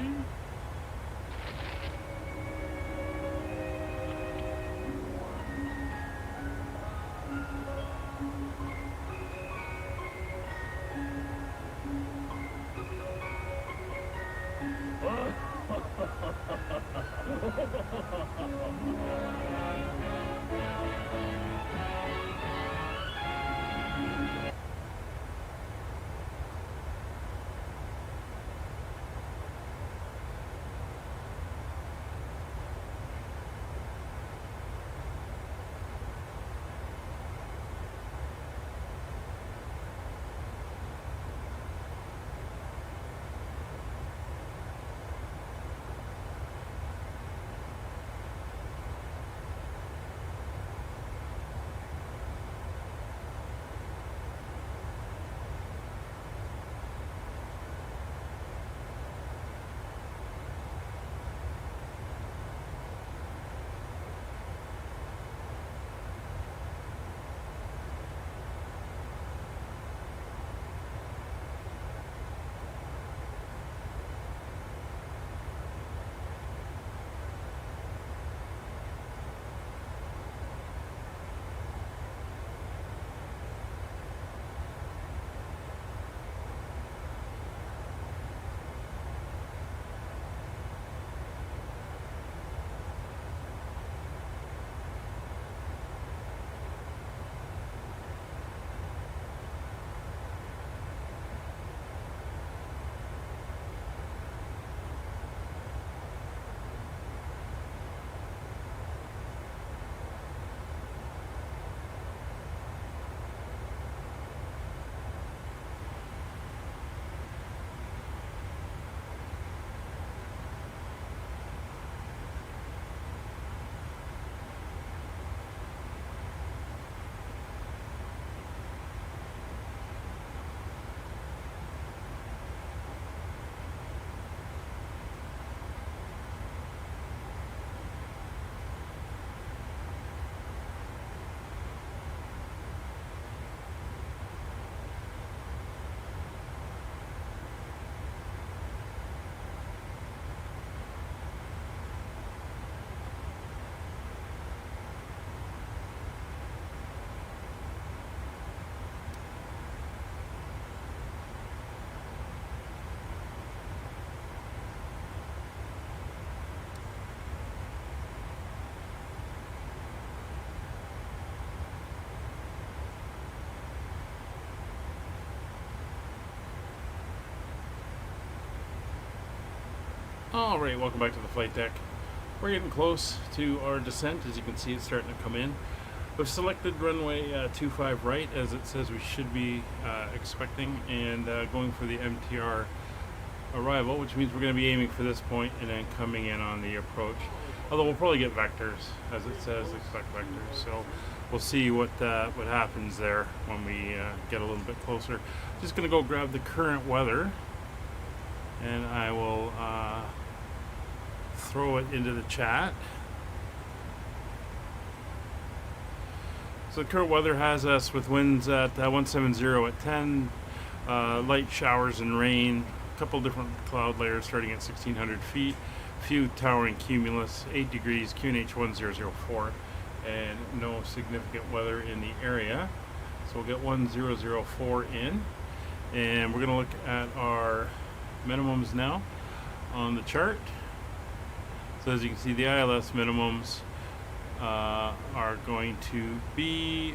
Alright, welcome back to the flight deck. We're getting close to our descent. As you can see, it's starting to come in. We've selected runway 25 right, as it says we should be expecting, and going for the MTR arrival, which means we're going to be aiming for this point and then coming in on the approach. Although we'll probably get vectors, as it says, expect vectors. So we'll see what happens there when we get a little bit closer. Just gonna go grab the current weather, and I will throw it into the chat. So the current weather has us with winds at 170 at 10, light showers and rain, a couple different cloud layers starting at 1,600 feet, few towering cumulus, 8 degrees, QNH 1004, and no significant weather in the area. So we'll get 1004 in, and we're going to look at our minimums now on the chart. So as you can see, the ILS minimums are going to be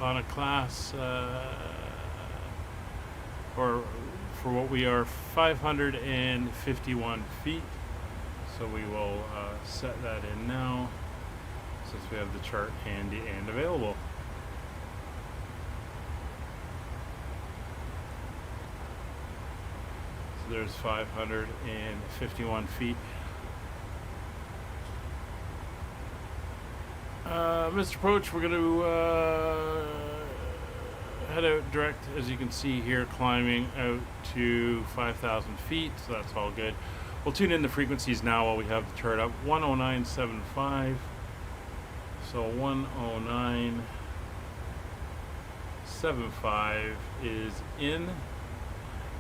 on a class or for what we are 551 feet. So we will set that in now since we have the chart handy and available. So there's 551 feet. Mr. Poach, we're going to head out direct, as you can see here, climbing out to 5,000 feet, so that's all good. We'll tune in the frequencies now while we have the chart up. 109.75, so 109.75 is in.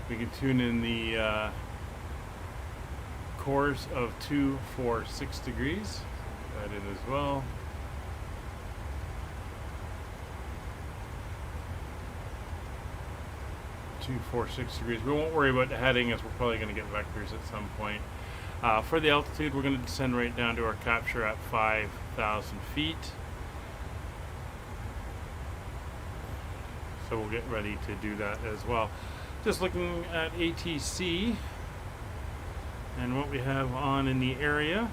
We can tune in the course of 246 degrees, put that in as well. 246 degrees. We won't worry about the heading, as we're probably going to get vectors at some point. For the altitude, we're going to descend right down to our capture at 5,000 feet. So we'll get ready to do that as well. Just looking at ATC and what we have on in the area.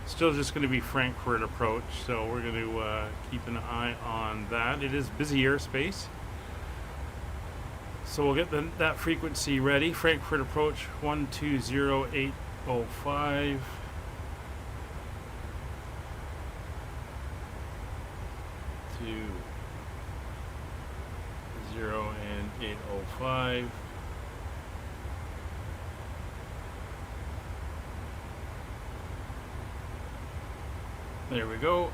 Still just going to be Frankfurt approach, so we're going to keep an eye on that. It is busy airspace, so we'll get that frequency ready. Frankfurt approach 120805. 20 and 805. There we go.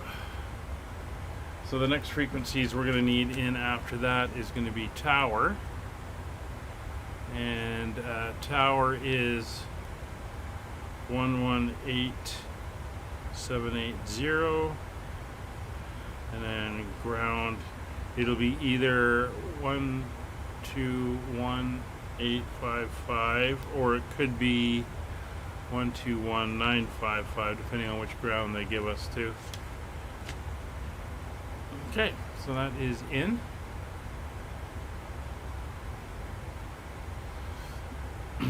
So the next frequencies we're going to need in after that is going to be tower. And tower is 118780. And then ground, it'll be either 121855 or it could be 121955, depending on which ground they give us to. Okay, so that is in. So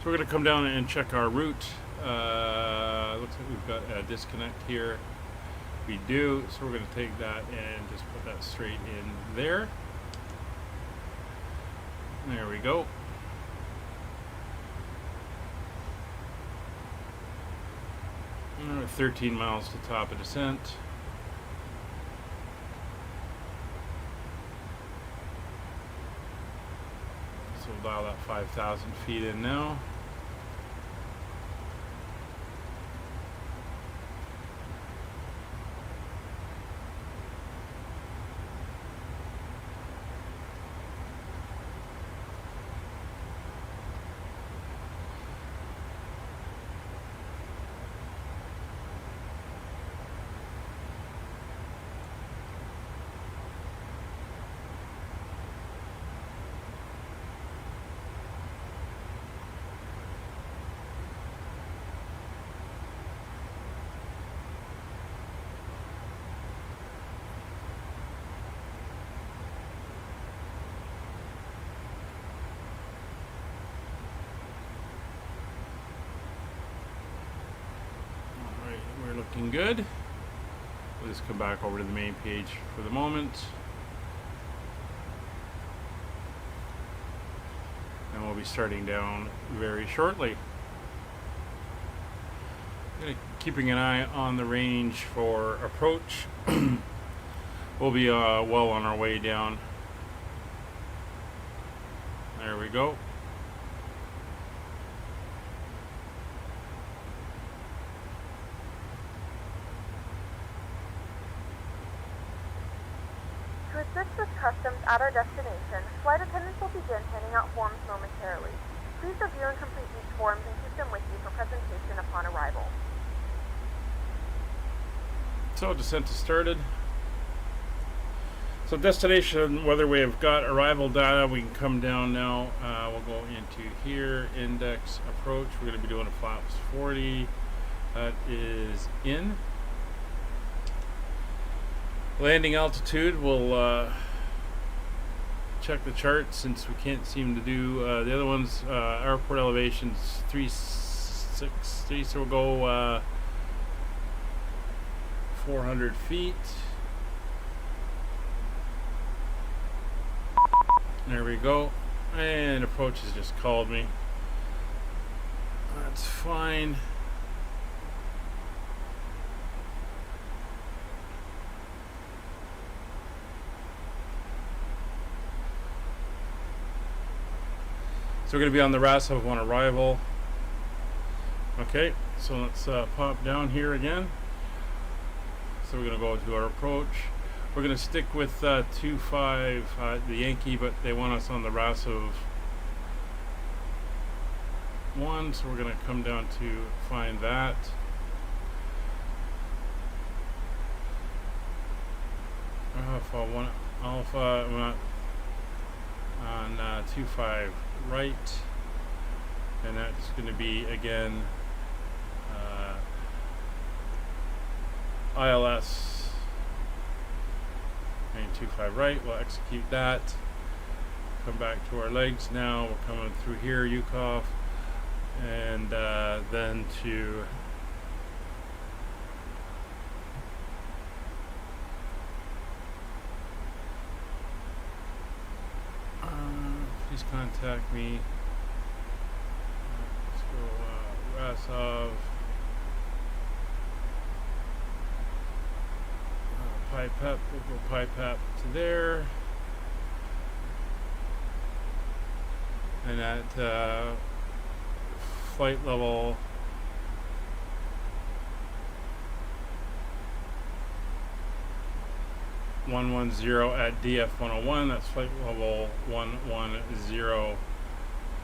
we're going to come down and check our route. Looks like we've got a disconnect here. We do, so we're going to take that and just put that straight in there. There we go. And we're 13 miles to top of descent. So we'll dial that 5,000 feet in now. Looking good. We'll just come back over to the main page for the moment. And we'll be starting down very shortly. Keeping an eye on the range for approach. We'll be well on our way down. There we go. To assist with customs at our destination, flight attendants will begin handing out forms momentarily. Please review and complete these forms and keep them with you for presentation upon arrival. So descent is started. So destination, whether we have got arrival data, we can come down now. We'll go into here, index, approach. We're going to be doing a flaps 40. That is in. Landing altitude, we'll check the chart since we can't seem to do the other ones. Airport elevation's 360, so we'll go 400 feet. There we go. And approach has just called me. That's fine. So we're going to be on the Rasov on arrival. Okay, so let's pop down here again. So we're going to go to our approach. We're going to stick with 25, the Yankee, but they want us on the Rasov 1, so we're going to come down to find that. Alpha 1, Alpha on 25 right, and that's going to be again ILS 925 right. We'll execute that. Come back to our legs now. We're coming through here, Yukov, and then to please contact me. Let's go Rasov. Pipep, we'll go Pipep to there. And at flight level 110 at DF 101, that's flight level 110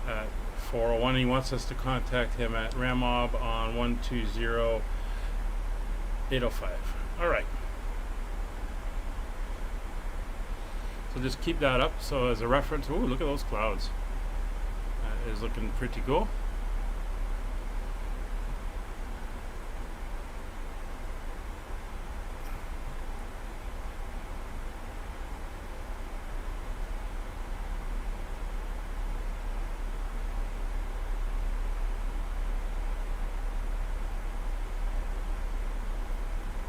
at 401. He wants us to contact him at Ramob on 120 805. Alright. So just keep that up. So as a reference, ooh, look at those clouds. That is looking pretty cool.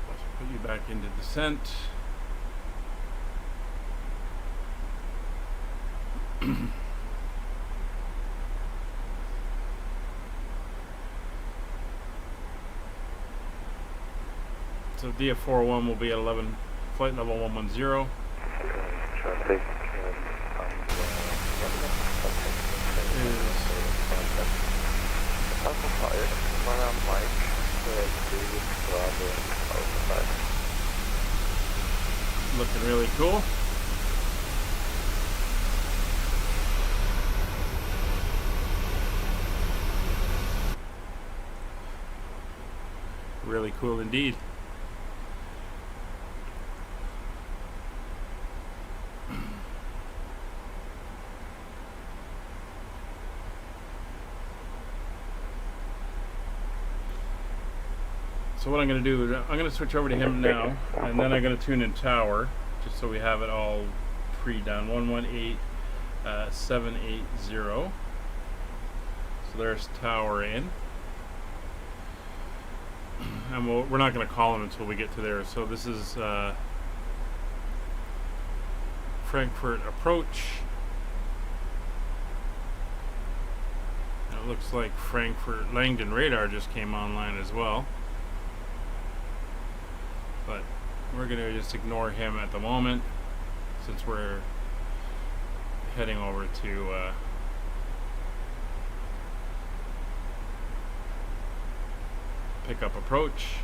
Let's put you back into descent. So DF401 will be at 11, flight level 110. Traffic looking really cool. Really cool indeed. So what I'm going to do is I'm going to switch over to him now, and then I'm going to tune in tower, just so we have it all pre-done. 118780. So there's tower in. And we're not going to call him until we get to there. So this is Frankfurt approach. And it looks like Frankfurt Langdon radar just came online as well. but we're going to just ignore him at the moment since we're heading over to pick up approach.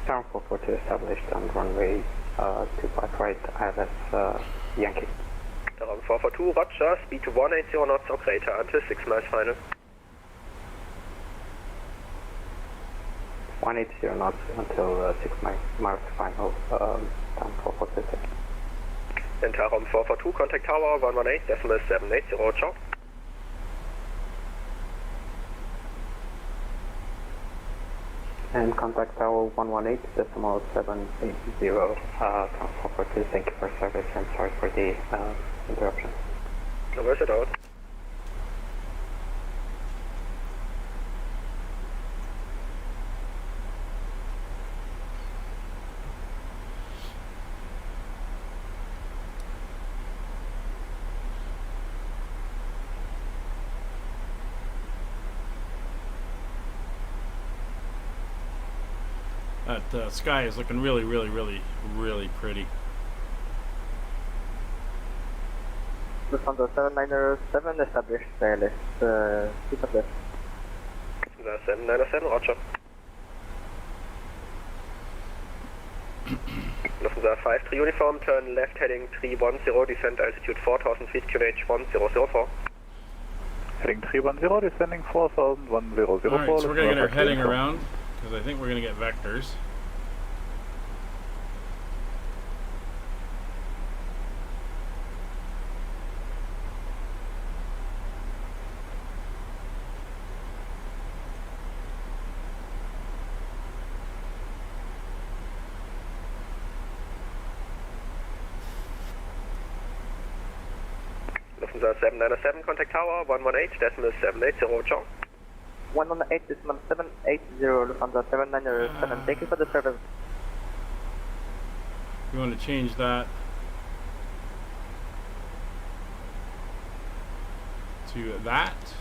Tower 442 established on runway 25 right, ILS Yankee. Raum 442, Roger, speed to 180 knots or greater until 6 miles final. 180 knots until 6 miles final, Tower 442. Enter Raum 442, contact tower 118.780, ciao. And contact tower 118.780, Tower 442, thank you for service and sorry for the interruption. No worries at all. That sky is looking really, really, really, really pretty. Lufthansa 797 established ILS, keep up left. 797, Roger. Lufthansa 53 uniform, turn left heading 310, descend altitude 4000 feet, QNH 1004. Heading 310, descending 4000, 1004. Alright, so we're going to get our heading around, because I think we're going to get vectors. Lufthansa 797, contact tower 118.780, ciao. 118.780, Lufthansa 797, thank you for the service. We want to change that to that.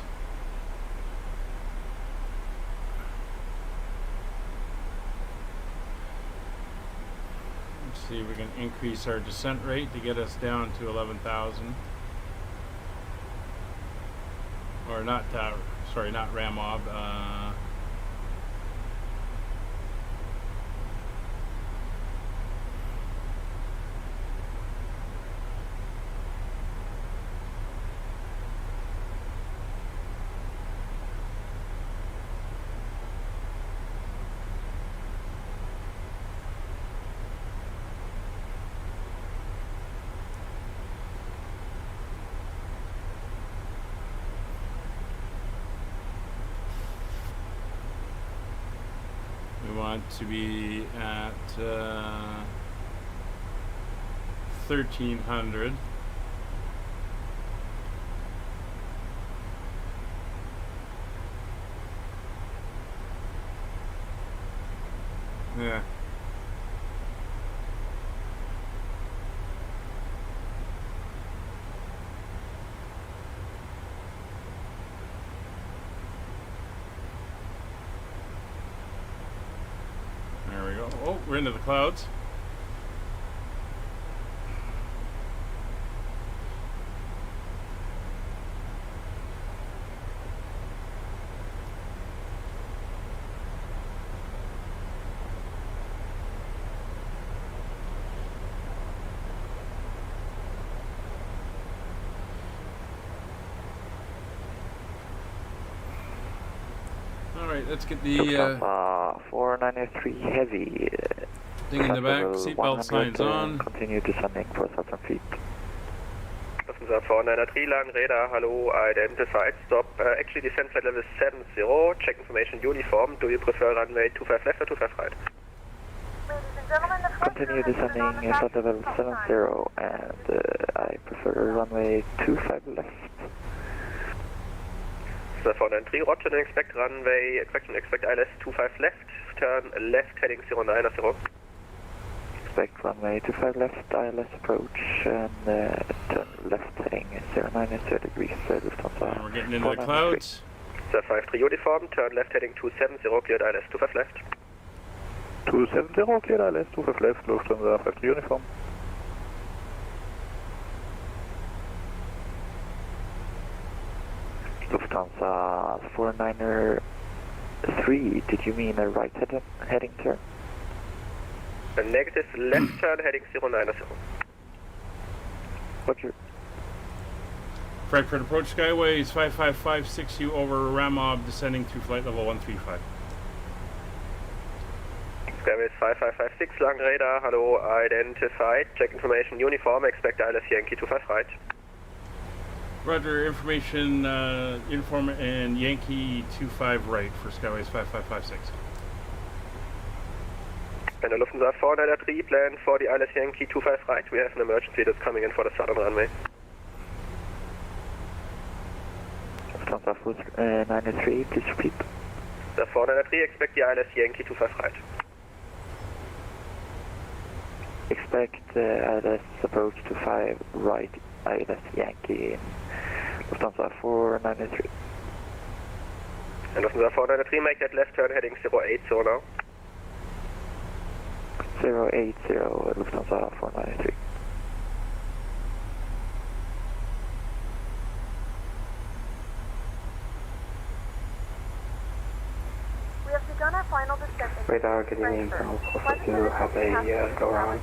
Let's see if we can increase our descent rate to get us down to 11,000. Or not, sorry, not Ramob. We want to be at 1300. Yeah. There we go. Oh, we're into the clouds. Alright, let's get the 493 heavy. thing in the back, seatbelt signs on. Continue descending for 1,000 feet. Lufthansa 493, land radar, hello, identified, stop. Actually descent flight level 70, check information uniform. Do you prefer runway 25 left or 25 right? Ladies and gentlemen, the flight Continue descending flight level 70 and I prefer runway 25 left. So 493, roger, expect runway, expect ILS 25 left, turn left heading 090. Expect runway 25 left, ILS approach, and turn left heading 090 degrees, Lufthansa. We're getting into the clouds. So 53 uniform, turn left heading 270, cleared ILS 25 left. 270, clear ILS 25 left, Lufthansa 53 uniform. Lufthansa 493, did you mean a right heading turn? A negative left turn heading 090. Roger. Frankfurt approach Skyways 5556U over Ramob, descending through flight level 135. Skyways 5556, long radar, hello, identified, check information, uniform, expect ILS Yankee 25 right. Roger, information, uniform and Yankee 25 right for Skyways 5556. And the Lufthansa 493, plan for the ILS Yankee 25 right, we have an emergency that's coming in for the southern runway. Lufthansa 493, please repeat. The 493, expect the ILS Yankee 25 right. Expect ILS approach to 5 right, ILS Yankee in Lufthansa 493. And Lufthansa 493, make that left turn heading 080 now. 080, Lufthansa 493. We have begun our final descent into Radar, good evening, Colonel 442, have a go around,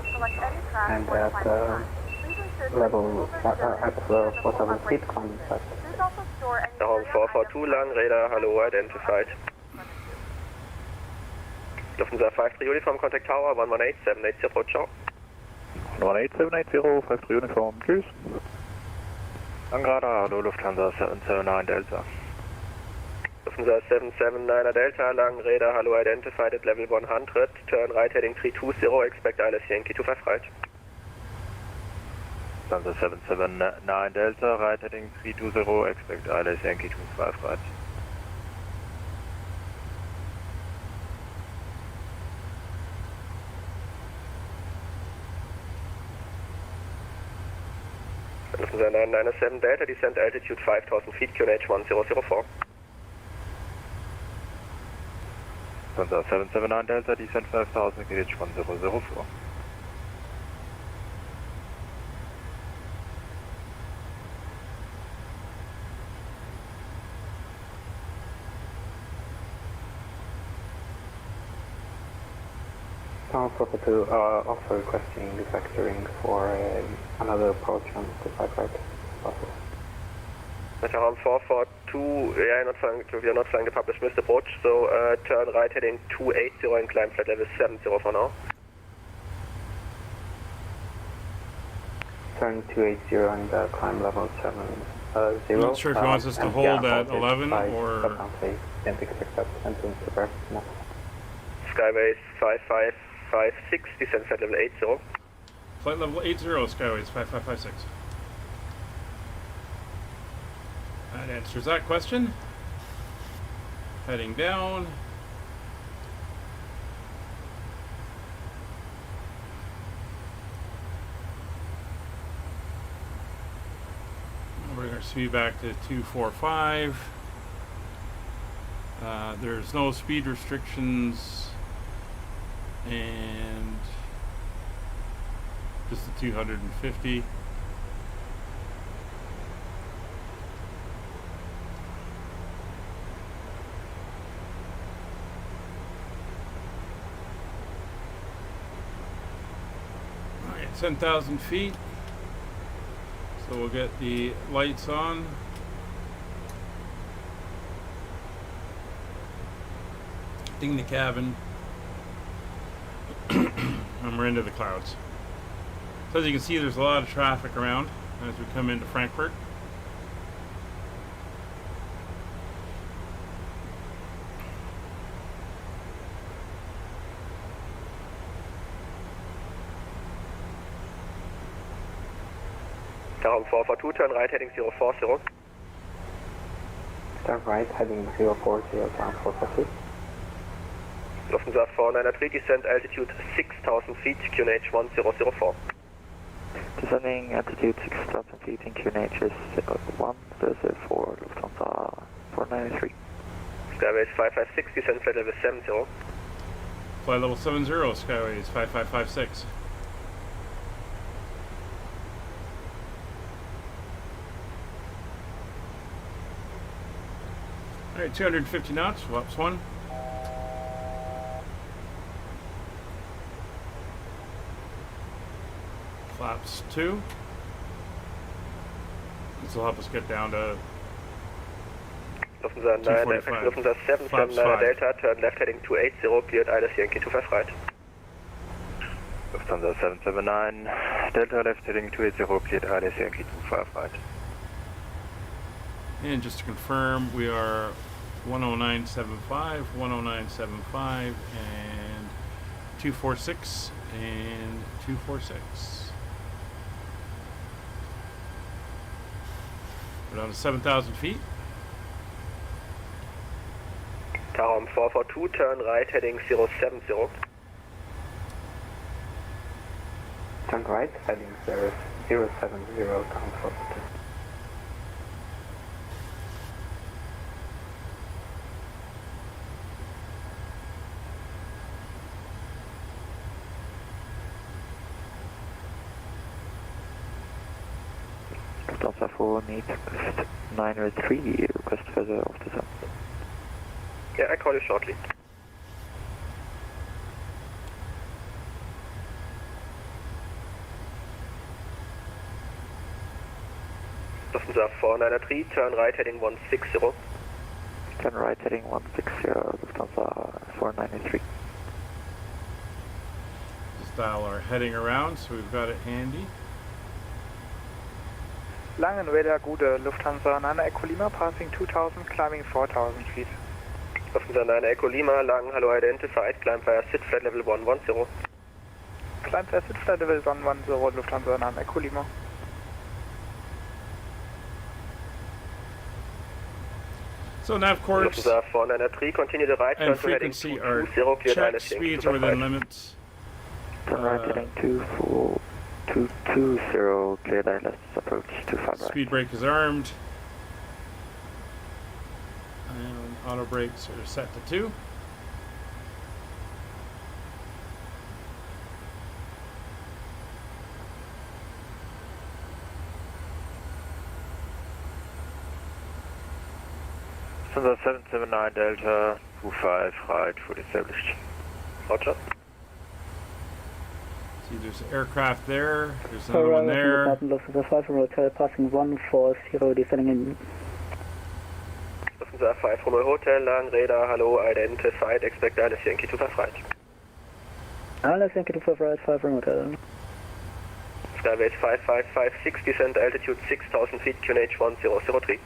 and at level, at 47 feet, climb left. Down 442, long radar, hello, identified. Lufthansa 53 uniform, contact tower, 118780, ciao. 118, 780, 53 uniform, tschüss. Angrada, hallo, Lufthansa 779 Delta. Lufthansa 779 Delta, long radar, hello, identified at level 100, turn right heading 320, expect ILS Yankee 25 right. Lufthansa 779 Delta, right heading 320, expect ILS Yankee 25 right. Lufthansa 997 Delta, descent altitude 5000 feet, QNH 1004. Lufthansa 779 Delta, descent 5000, QNH 1004. Colonel 442, also requesting refactoring for another approach on the 5 right, possible. Around 442, yeah, we are not flying the published missed approach, so turn right heading 280 and climb flight level 70 for now. Turn 280 and climb level 70. I'm not sure if he wants us to hold at 11 or... Can't expect that sentence to birth, no. Skyways 5556, descent flight level 80. Flight level 80, Skyways 5556. That answers that question. Heading down. Bring our speed back to 245. There's no speed restrictions and just the 250. Alright, 10,000 feet. So we'll get the lights on. Ding the cabin. And we're into the clouds. So as you can see, there's a lot of traffic around as we come into Frankfurt. Down 442, turn right heading 040. Turn right heading 040, down 442. Lufthansa 493, descent altitude 6000 feet, QNH 1004. Descending altitude 6,000 feet in QNH is 1004, Lufthansa 493. Skyways 556, descent flight level 70. Flight level 70, Skyways 5556. Alright, 250 knots, flaps 1. Flaps 2. This will help us get down to Lufthansa 779 Delta, turn left heading 280, cleared ILS Yankee 25 right. Lufthansa 779 Delta, left heading 280, cleared ILS Yankee 25 right. And just to confirm, we are 109.75, 109.75, and 246, and 246. We're down to 7,000 feet. Tarom 442, turn right heading 070. Turn right heading 070, Tarom 442. Lufthansa 4 needs request 903, request further off the zone. Yeah, I call you shortly. Lufthansa 493, turn right heading 160. Turn right heading 160, Lufthansa 493. Just dial our heading around so we've got it handy. Langen radar Gude, Lufthansa 9 Echo Lima, passing 2,000, climbing 4,000 feet. Lufthansa 9 Echo Lima, Lang, hello, identified, climb via SID flight level 110. Climb via SID flight level 110, Lufthansa 9 Echo Lima. So nav course Lufthansa 493, continue the right, and turn to heading frequency are 220, cleared check ILS Yankee speeds are 25 within right. limits. Turn right heading 220, cleared ILS approach 25 right. Speed brake is armed. And auto brakes are set to 2. Lufthansa 779 Delta, 25 right, fully established. Roger. See, there's aircraft there. There's another one there. Lufthansa 5 Hotel, passing 140, descending in. Lufthansa 5 Hotel, Lang, radar, hello, identified, expect ILS Yankee 25 right. ILS Yankee 25 right, 5 Hotel. Skyways 5556, descent altitude 6,000 feet, QNH 1003.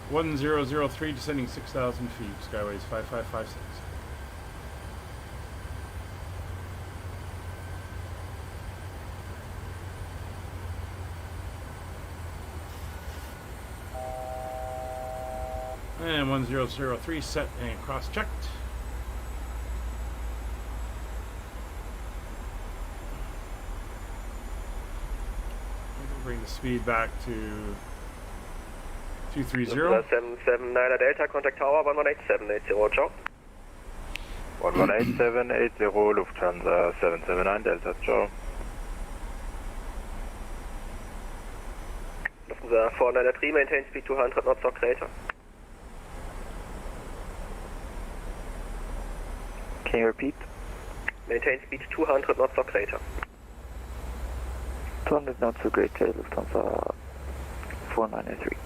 1003, descending 6,000 feet. Skyways 5556. And 1003 set and cross-checked. Bring the speed back to 230. 779 Delta, contact tower 118780, ciao. 118780, Lufthansa 779 Delta, ciao. Lufthansa 493, maintain speed 200 knots or greater. Can you repeat? Maintain speed 200 knots or greater. 200 knots or greater, Lufthansa 493.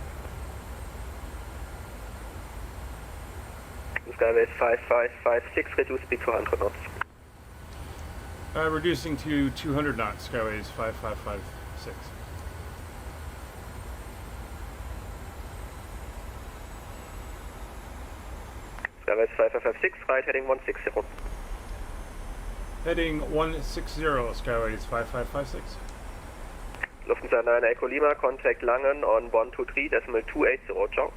Skyways 5556, reduce speed 200 knots. Reducing to 200 knots, Skyways 5556. Skyways 5556, right heading 160. Heading 160, Skyways 5556. Lufthansa 9 Echo Lima, contact Langen on 123.280, ciao.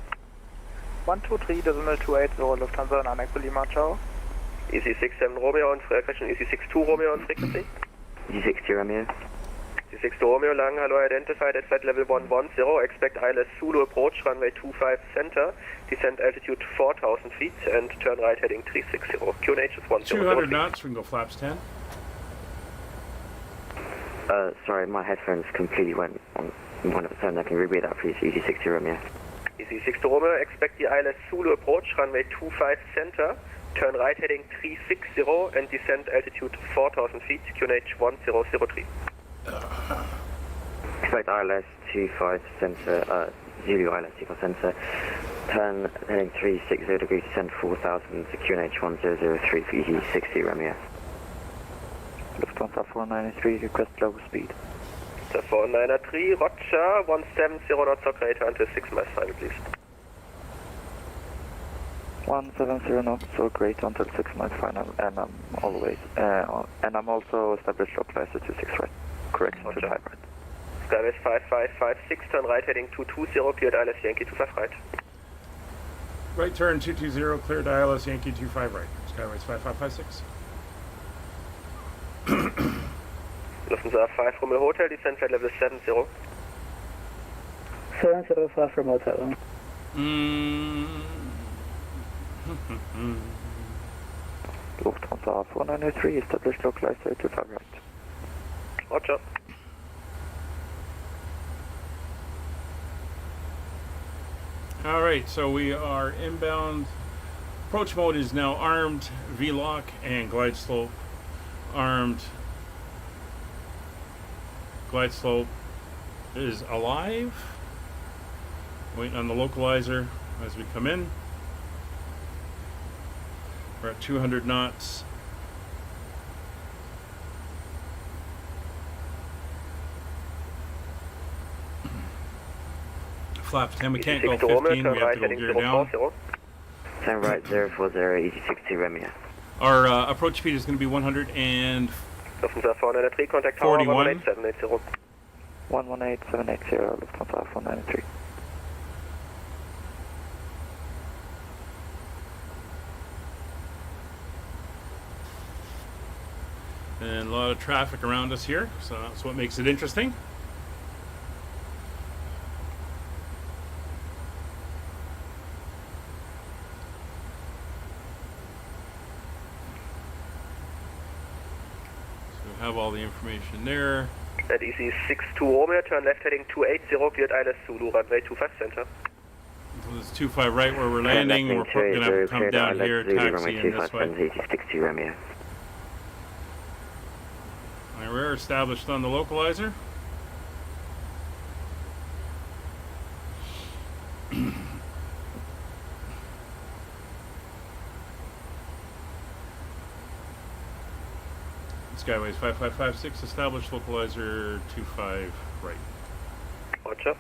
123.280, Lufthansa 9 Echo Lima, ciao. EC67 Romeo on frequency, EC62 Romeo on frequency. EC60 Romeo. 6 to Romeo Lang, hello, identified at flight level 110, expect ILS Zulu approach runway 25 center, descent altitude 4,000 feet, and turn right heading 360. QNH is 10. 200 knots, we can go flaps 10. Sorry, my headphones completely went on 100%. I can repeat that, please. Easy 6 to Romeo. Easy 6 to Romeo, expect the ILS Zulu approach runway 25 center, turn right heading 360, and descent altitude 4,000 feet, QNH 1003. Expect ILS 25 center, Zulu ILS 25 center, turn heading 360 degrees, descent 4,000 to QNH 1003 for Easy 60 Romeo. Lufthansa 493, request low speed. The 493, Roger, 170 knots or greater until 6 miles final, please. 170 knots or greater until 6 miles final, and I'm always, and I'm also established localizer to 6 right. Correct, to 5 right. Skywest 5556, turn right heading 220, cleared ILS Yankee 25 right. Right turn 220, cleared ILS Yankee 25 right. Skyways 5556. Lufthansa 5 Romeo Hotel, descent flight level 70. 705 from hotel. Lufthansa 493, established localizer to 5 right. Roger. Alright, so we are inbound. Approach mode is now armed, V-lock, and glide slope. Armed. Glide slope is alive. Waiting on the localizer as we come in. We're at 200 knots. Flaps 10, we can't go 15, we have to go gear down. Turn right 040, Easy 60 Romeo. Our approach speed is going to be 141. Lufthansa 493, contact tower 118780. 118780, Lufthansa 493. And a lot of traffic around us here, so that's what makes it interesting. Have all the information there. At Easy 62 Romeo, turn left heading 280, cleared ILS Zulu, runway 25 center. So this is 25 right where we're landing. We're going to have to come down here, taxi in this way. Easy 60 Romeo. And we're established on the localizer. Skyways 5556, established localizer 25 right. Roger.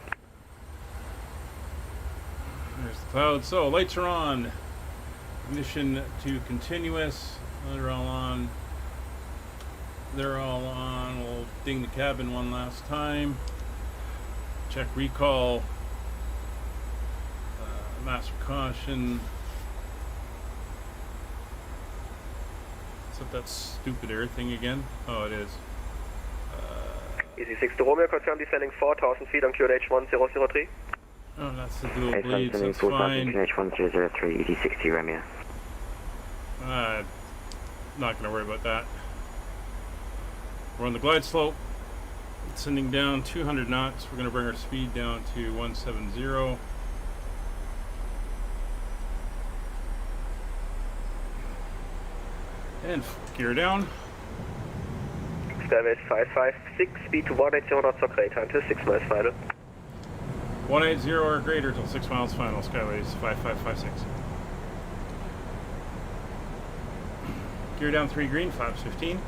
There's the cloud. So lights are on. Ignition to continuous. They're all on. They're all on. We'll ding the cabin one last time. Check recall. Master caution. That stupid air thing again? Oh, it is. Easy 6 to Romeo, confirm descending 4,000 feet on QNH 1003. Oh, that's the dual bleeds, that's fine. QNH 1003, Easy 60 Romeo. Not going to worry about that. We're on the glide slope. Sending down 200 knots. We're going to bring our speed down to 170. And gear down. Skywest 556, speed to 180 knots or greater until 6 miles final. 180 or greater till 6 miles final. Skyways 5556. Gear down 3 green, flaps 15.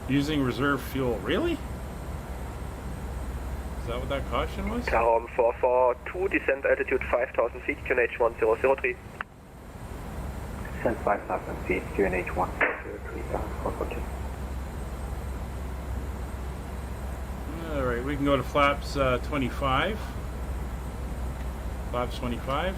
Using reserve fuel, really? Is that what that caution was? Tarom 442, descent altitude 5,000 feet, QNH 1003. descent 5,000 feet, QNH 103 442. Alright, we can go to flaps 25. Flaps 25.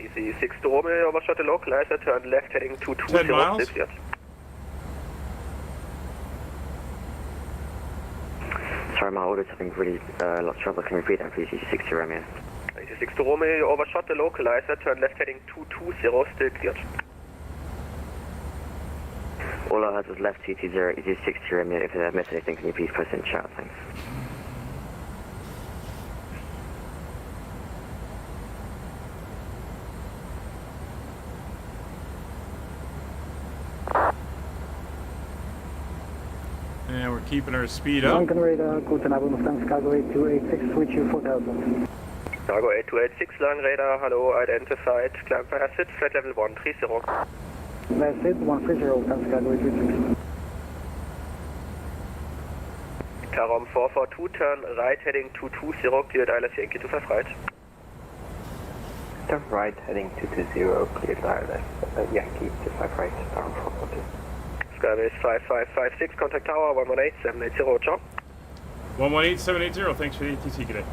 Easy 6 to Romeo, overshot the localizer, turn left heading 220. 10 miles. Sorry, my audio's having really a lot of trouble. Can you repeat that, please? 6 to Romeo. 86 to Romeo, you overshot the localizer, turn left heading 220, still cleared. All I heard was left 220, 86 to Romeo. If I missed anything, can you please post in chat? Thanks. And we're keeping our speed up. Lincoln radar, guten Abend, Lufthansa Cargo 8286, switch you 4000. Cargo 8286, long radar, hello, identified, climb past it, flight level 130. That's it, 130, Lufthansa Cargo 836. Tarom 442, turn right heading 220, cleared ILS Yankee 25 right. Turn right heading 220, cleared ILS Yankee 25 right, Tarom 442. Skybase 5556, contact tower 118780, ciao. 118780, thanks for the ATC today.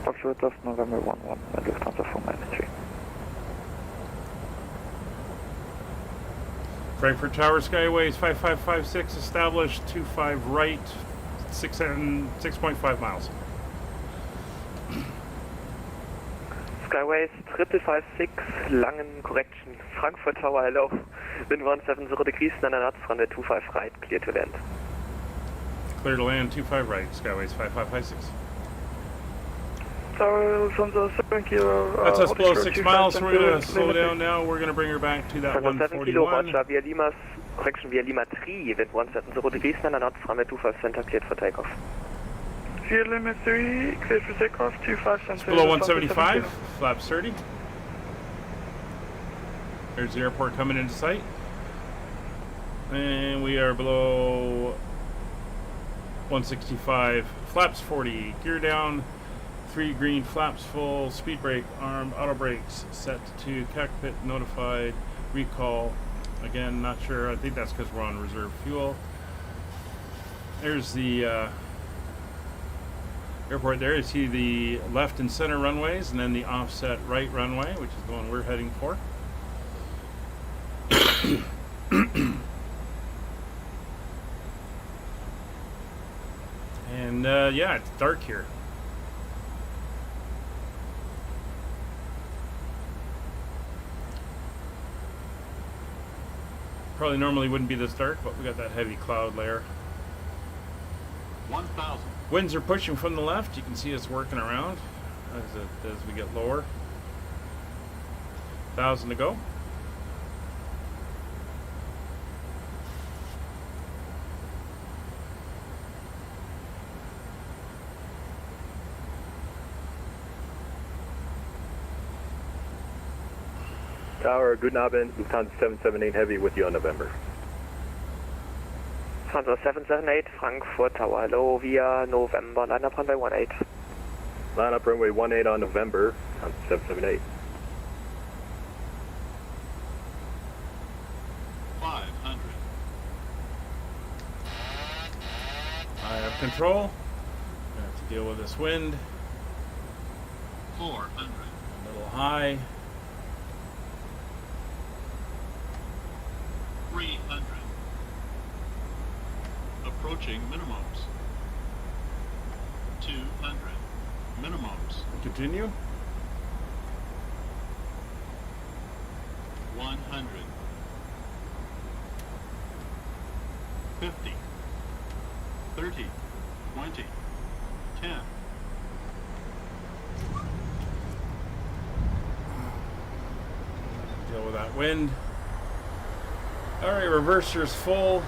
Foxtrot of November 11, Lufthansa 493. Frankfurt Tower Skyways 5556 established 25 right 6.5 miles. Skyways 5556, Langen correction, Frankfurt Tower, hello. Wind 170 degrees, and an runway 25 right, clear to land. Clear to land 25 right, Skyways 5556. Tower Lufthansa 7 kilo. That's us below 6 miles, so we're going to slow down now. We're going to bring her back to that 7 kilo, 141. Roger, via Lima's, correction via Lima 3, wind 170 degrees, and an runway 25 center, cleared for takeoff. Via Lima 3, cleared for takeoff, 25 center. It's below 175, flaps 30. There's the airport coming into sight. And we are below 165, flaps 40, gear down, 3 green, flaps full, speed brake, armed, auto brakes set to cockpit notified, recall. Again, not sure, I think that's because we're on reserve fuel. There's the airport there. You see the left and center runways, and then the offset right runway, which is the one we're heading for. And yeah, it's dark here. Probably normally wouldn't be this dark, but we got that heavy cloud layer. 1,000. Winds are pushing from the left. You can see us working around as we get lower. 1,000 to go. Tower, guten Abend, Lufthansa 778 Heavy with you on November. Lufthansa 778, Frankfurt Tower, hello, via November, line up runway 18. Line up runway 18 on November, Lufthansa 778. 500. I have control. I have to deal with this wind. 400. A little high. 300. Approaching minimums. 200. Minimums. Continue. 100. 50. 30. 20. 10. Deal with that wind. Alright, reverser's full.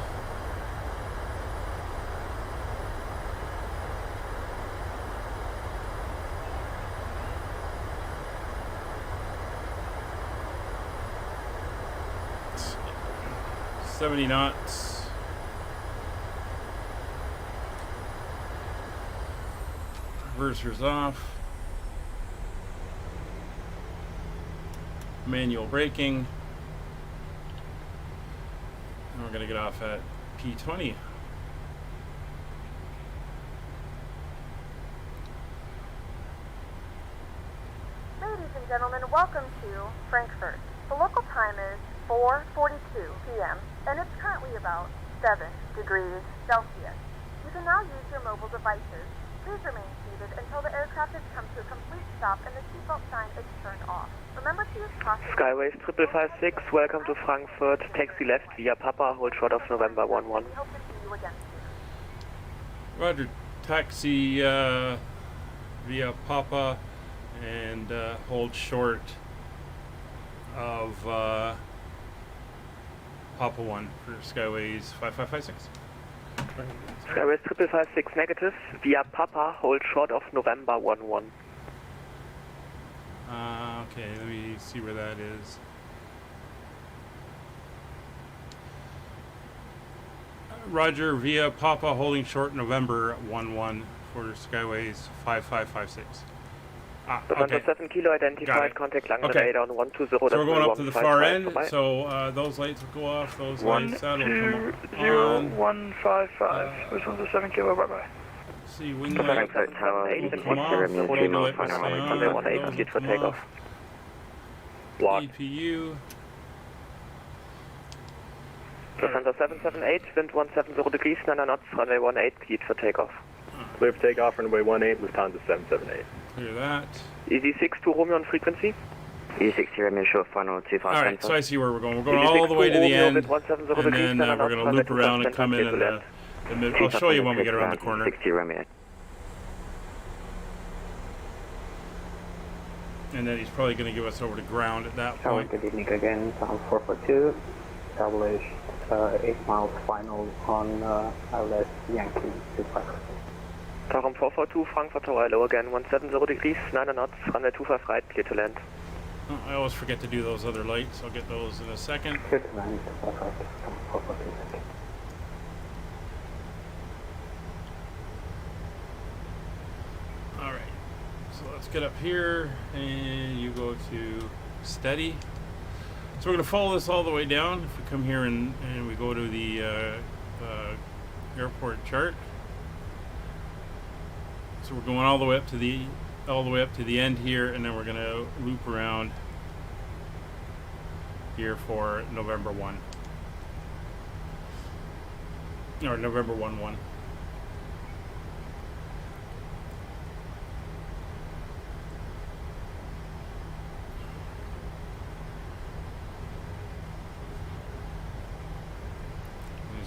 It's 70 knots. reversers off. Manual braking. And we're going to get off at P20. Ladies and gentlemen, welcome to Frankfurt. The local time is 4:42 p.m. and it's currently about 7 degrees Celsius. You can now use your mobile devices. Please remain seated until the aircraft has come to a complete stop and the seatbelt sign is turned off. Remember to use caution. Skyways 5556, welcome to Frankfurt. Taxi left via Papa, hold short of November 11. We hope to see you again soon. Roger, taxi via Papa and hold short of Papa 1 for Skyways 5556. Skyways 5556 negative via Papa, hold short of November 11. Okay, let me see where that is. Roger, via Papa, holding short November 11 for Skyways 5556. Okay. 7 kilo identified, contact Langen radar on 120. So we're going up to the far end, so those lights will go off, those lights, that'll come on. 155, this one's a 7 kilo, bye bye. See, wing lights will come off, rotor lights will stay on, those will come off. EPU. Lufthansa 778, wind 170 degrees, 9 knots, runway 18, cleared for takeoff. Clear for takeoff, runway 18, Lufthansa 778. Clear that. EZ6 to Romeo on frequency. EZ6 to Romeo, short final 25 Alright, so I see where we're going. We're going all the way to the end, and then we're going to loop around and come in the middle. I'll show you when we get around the corner. 60 Romeo. And then he's probably going to give us over to ground at that point. Good evening again, Town 442. Established 8 miles final on ILS Yankee 25. Tarum 442, Frankfurt Tower, low again, 170 degrees, 9 knots, runway 25 right, clear to land. Oh, I always forget to do those other lights. I'll get those in a second. Clear to land, 442. Alright, so let's get up here, and you go to steady. So we're going to follow this all the way down. If we come here and we go to the airport chart. So we're going all the way up to the end here, and then we're going to loop around here for November 1. Or November 11.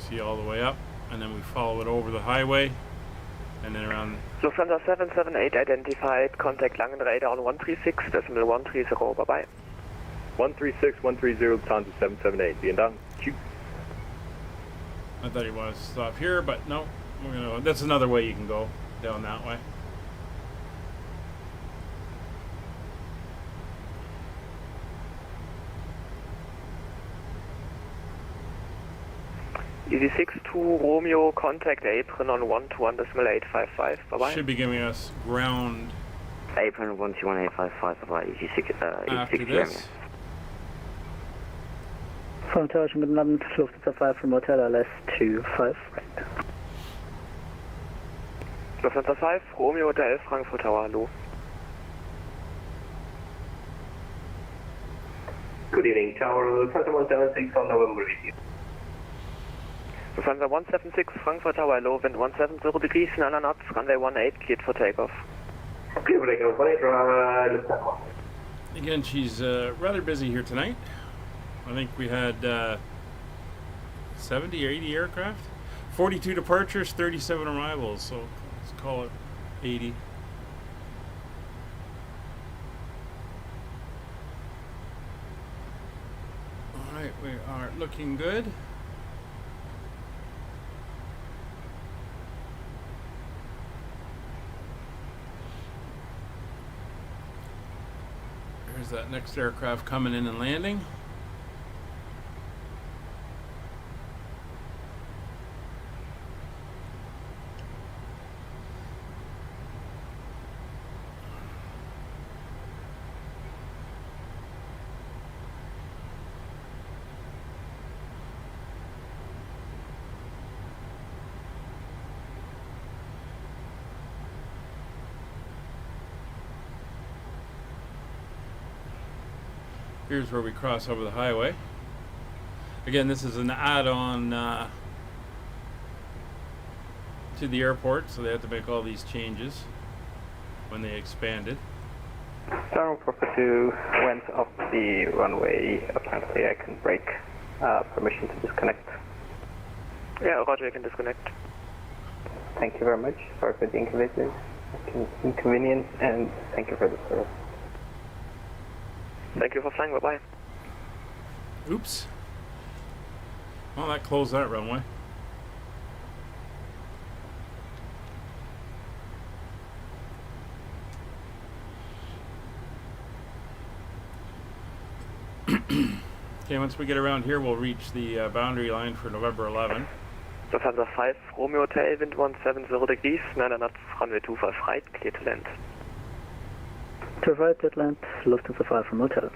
See all the way up, and then we follow it over the highway, and then around. Lufthansa 778 identified, contact Langen radar on 136.130, bye bye. 136, 130, Lufthansa 778, being done. Q. I thought he wanted to stop here, but no, we're gonna. That's another way you can go down that way. EZ6 to Romeo, contact apron on 121.855, bye bye. Should be giving us ground. Apron 121.855, bye bye, EZ6 after this. From Tower Good London, Lufthansa 5 from Hotel LS 25 right. Lufthansa 5, Romeo Hotel Frankfurt Tower, hallo. Good evening, Tower Lufthansa 176 on November 18. Lufthansa 176, Frankfurt Tower, low wind 170 degrees, 9 knots, runway 18, cleared for takeoff. Clear for takeoff, Lufthansa. Again, she's rather busy here tonight. I think we had 70 or 80 aircraft. 42 departures, 37 arrivals, so let's call it 80. Alright, we are looking good. There's that next aircraft coming in and landing. Here's where we cross over the highway. Again, this is an add-on to the airport, so they had to make all these changes when they expanded. Tower Proper 2 went off the runway. Apparently I can break. Permission to disconnect. Yeah, roger, you can disconnect. Thank you very much. Sorry for the inconvenience, and thank you for the service. Thank you for flying, bye-bye. Oops. Well, that closed that runway. Okay, once we get around here, we'll reach the boundary line for November 11. Lufthansa 5, Romeo Hotel, wind 170 degrees, 9 knots, runway 25 right, clear to land. To right at land, Lufthansa 5 from hotel.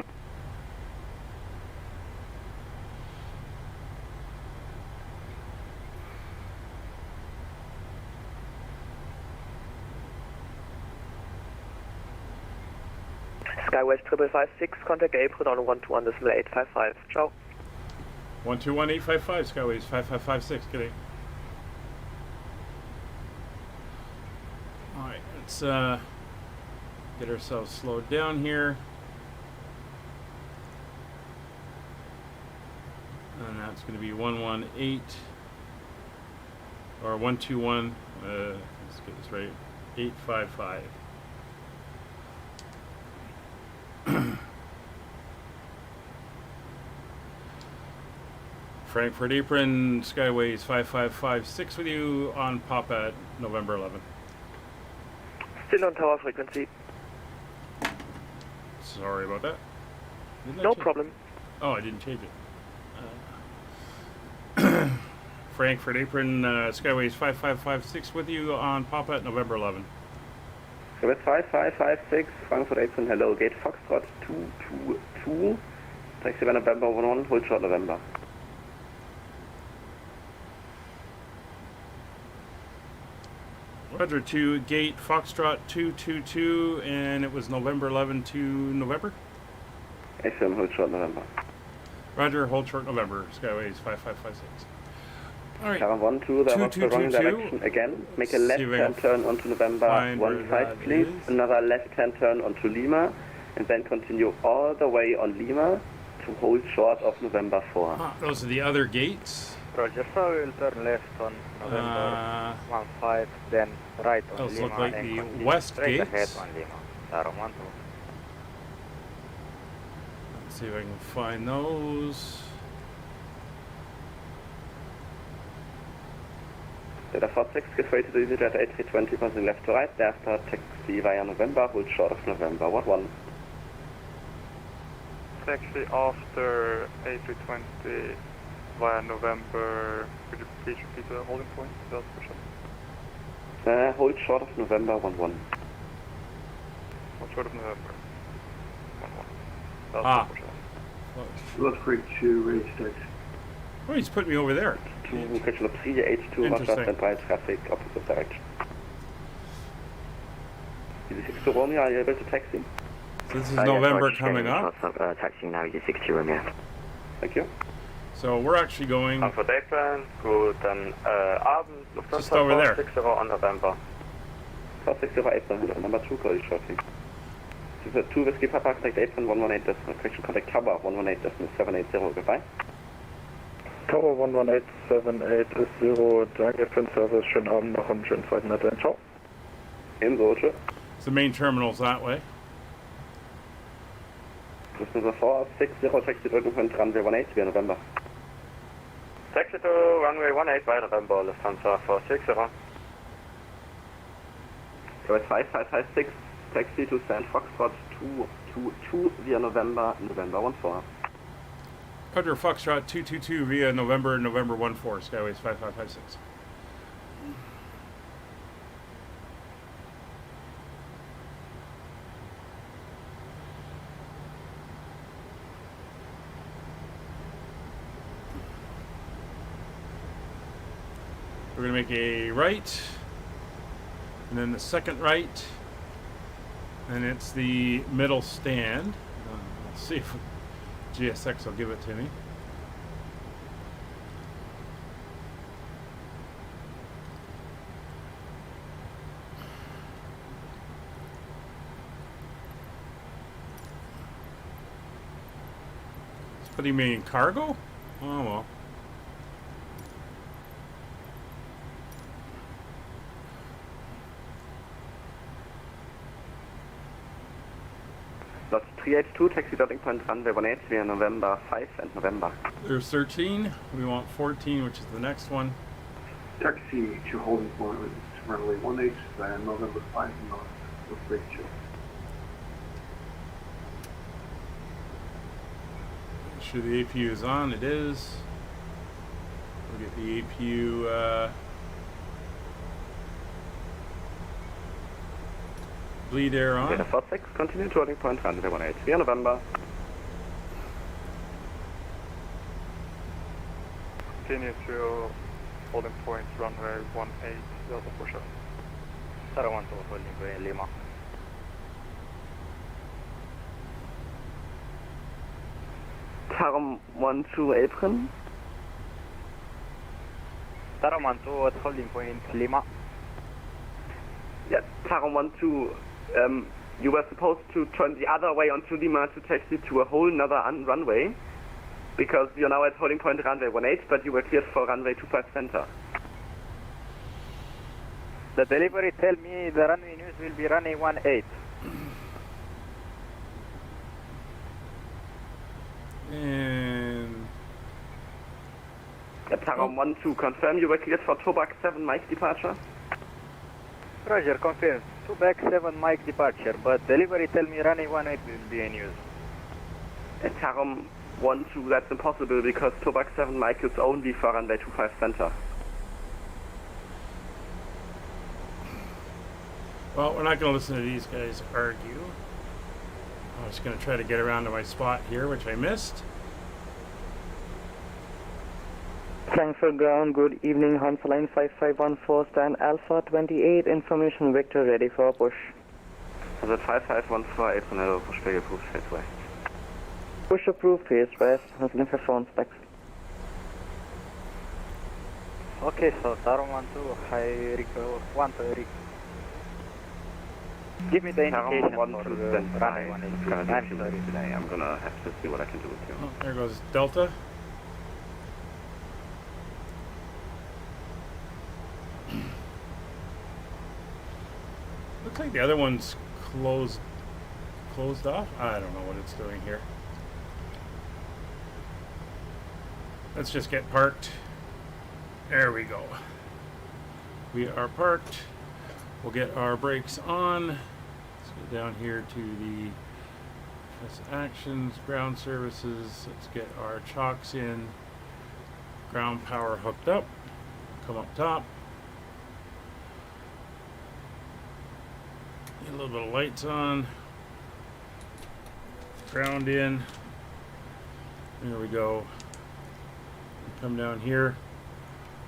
Skyways 5556, contact April on 121.855. Ciao. 121.855, Skyways 5556, good day. Alright, let's get ourselves slowed down here. And that's going to be 118 or 121, let's get this right, 855. Frankfurt apron, Skyways 5556 with you on pop at November 11. Still on tower frequency. Sorry about that. No problem. Oh, I didn't change it. Frankfurt apron, Skyways 5556 with you on pop at November 11. Skyways 5556, Frankfurt apron, hello, gate Foxtrot 222, taxi by November 11, hold short November. Roger, to gate Foxtrot 222, and it was November 11 to November? FM, hold short November. Roger, hold short November, Skyways 5556. Alright. 712, that was the wrong direction again. Make a left-hand turn onto November 15, please. Another left-hand turn onto Lima, and then continue all the way on Lima to hold short of November 4. Those are the other gates. Roger, so we'll turn left on November 15, then right on those Lima. Look like and the continue west straight gates. ahead on Lima. Let's see if I can find those. Delta 46, get ready to EasyJet A320 passing left to right, thereafter taxi via November, hold short of November, what one? Taxi after A320 via November, could you please repeat the holding point? That's for sure. Hold short of November 11. Hold short of November 11. Ah. Look for to reach that. Oh, he's put me over there. Catch Lopsia H2, Russia, standby traffic, opposite direction. ED6 to Romeo, are you able to taxi? So this is November coming up. Taxi now, ED6 to Romeo. Thank you. So we're actually going Frankfurt apron, guten Abend, Lufthansa just over there. 460 on November. 460 apron, number 2, call you shortly. This is 2 Whiskey Papa, contact apron 118, correction, contact tower 118.780, goodbye. Tower 118.780, danke für den Service, schönen Abend noch und schönen zweiten Advent, ciao. Ebenso, tschüss. So the main terminal's that way. This is a 460, taxi drücken von runway 18 via November. Taxi to runway 18 via November, Lufthansa 460. Skyways 5556, taxi to St. Foxtrot 222 via November 14. Roger, Foxtrot 222 via November 14, Skyways 5556. We're going to make a right, and then the second right, and it's the middle stand. Let's see if GSX will give it to me. What do you mean, cargo? Oh well. Lots 3H2, taxi dotting point runway 18 via November 5 and November. There's 13. We want 14, which is the next one. Taxi to holding point with runway 18 via November 5 and November 3H2. Make sure the APU is on. It is. We'll get the APU bleed air on. Data 46, continue to holding point runway 18 via November. Continue to holding point runway 18 Delta 47. Star 12 holding point Lima. Tarum 12 apron. Star 12 holding point Lima. Yeah, Tarum 12, you were supposed to turn the other way onto Lima to taxi to a whole nother runway, because you're now at holding point runway 18, but you were cleared for runway 25 center. The delivery tell me the runway news will be runway 18. And Tarum 12, confirm you were cleared for Tobac 7 Mike departure? Roger, confirm. 2 back 7 Mike departure, but delivery tell me runway 18 will be in use. Tarum 12, that's impossible because Tobac 7 Mike is only for runway 25 center. well, we're not going to listen to these guys argue. I was going to try to get around to my spot here, which I missed. Frankfurt ground, good evening, Hansa line 5514, stand Alpha 28, information Victor, ready for a push. Also 5514, apron hello, push back approved, face west. Push approved, face west, Hansa for phone specs. Okay, so Tarum 12, I want to give me the indication for the runway 18. I'm sorry. Today. I'm gonna have to see what I can do with you. Oh, there goes Delta. Looks like the other one's closed off. I don't know what it's doing here. Let's just get parked. There we go. We are parked. We'll get our brakes on. Let's go down here to the actions, ground services. Let's get our chocks in. Ground power hooked up. Come up top. Get a little bit of lights on. Ground in. There we go. Come down here.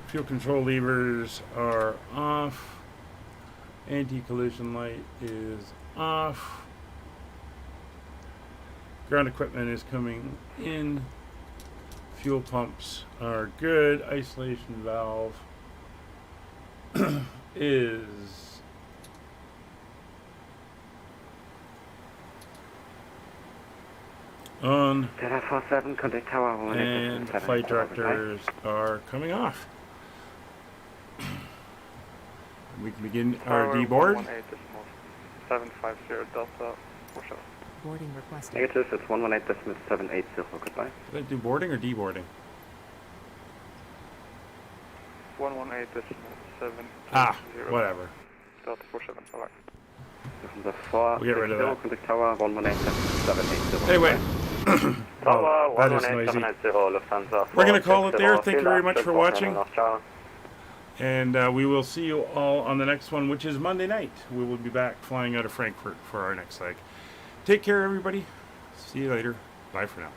Fuel control levers are off. Anti-collision light is off. Ground equipment is coming in. Fuel pumps are good. Isolation valve is on. Delta 47, contact tower. And flight directors are coming off. We can begin our deboard. 750 Delta, push up. Boarding requested. Negative, it's 118.780, goodbye. Did I do boarding or deboarding? 118.7. Whatever. Delta 47, bye-bye. We'll get rid of that. Contact tower, 118.780. Anyway. Tower, that is noisy. 118.780, Lufthansa. We're going to call it there. Thank you very much for watching. And we will see you all on the next one, which is Monday night. We will be back flying out of Frankfurt for our next leg. Take care, everybody. See you later. Bye for now.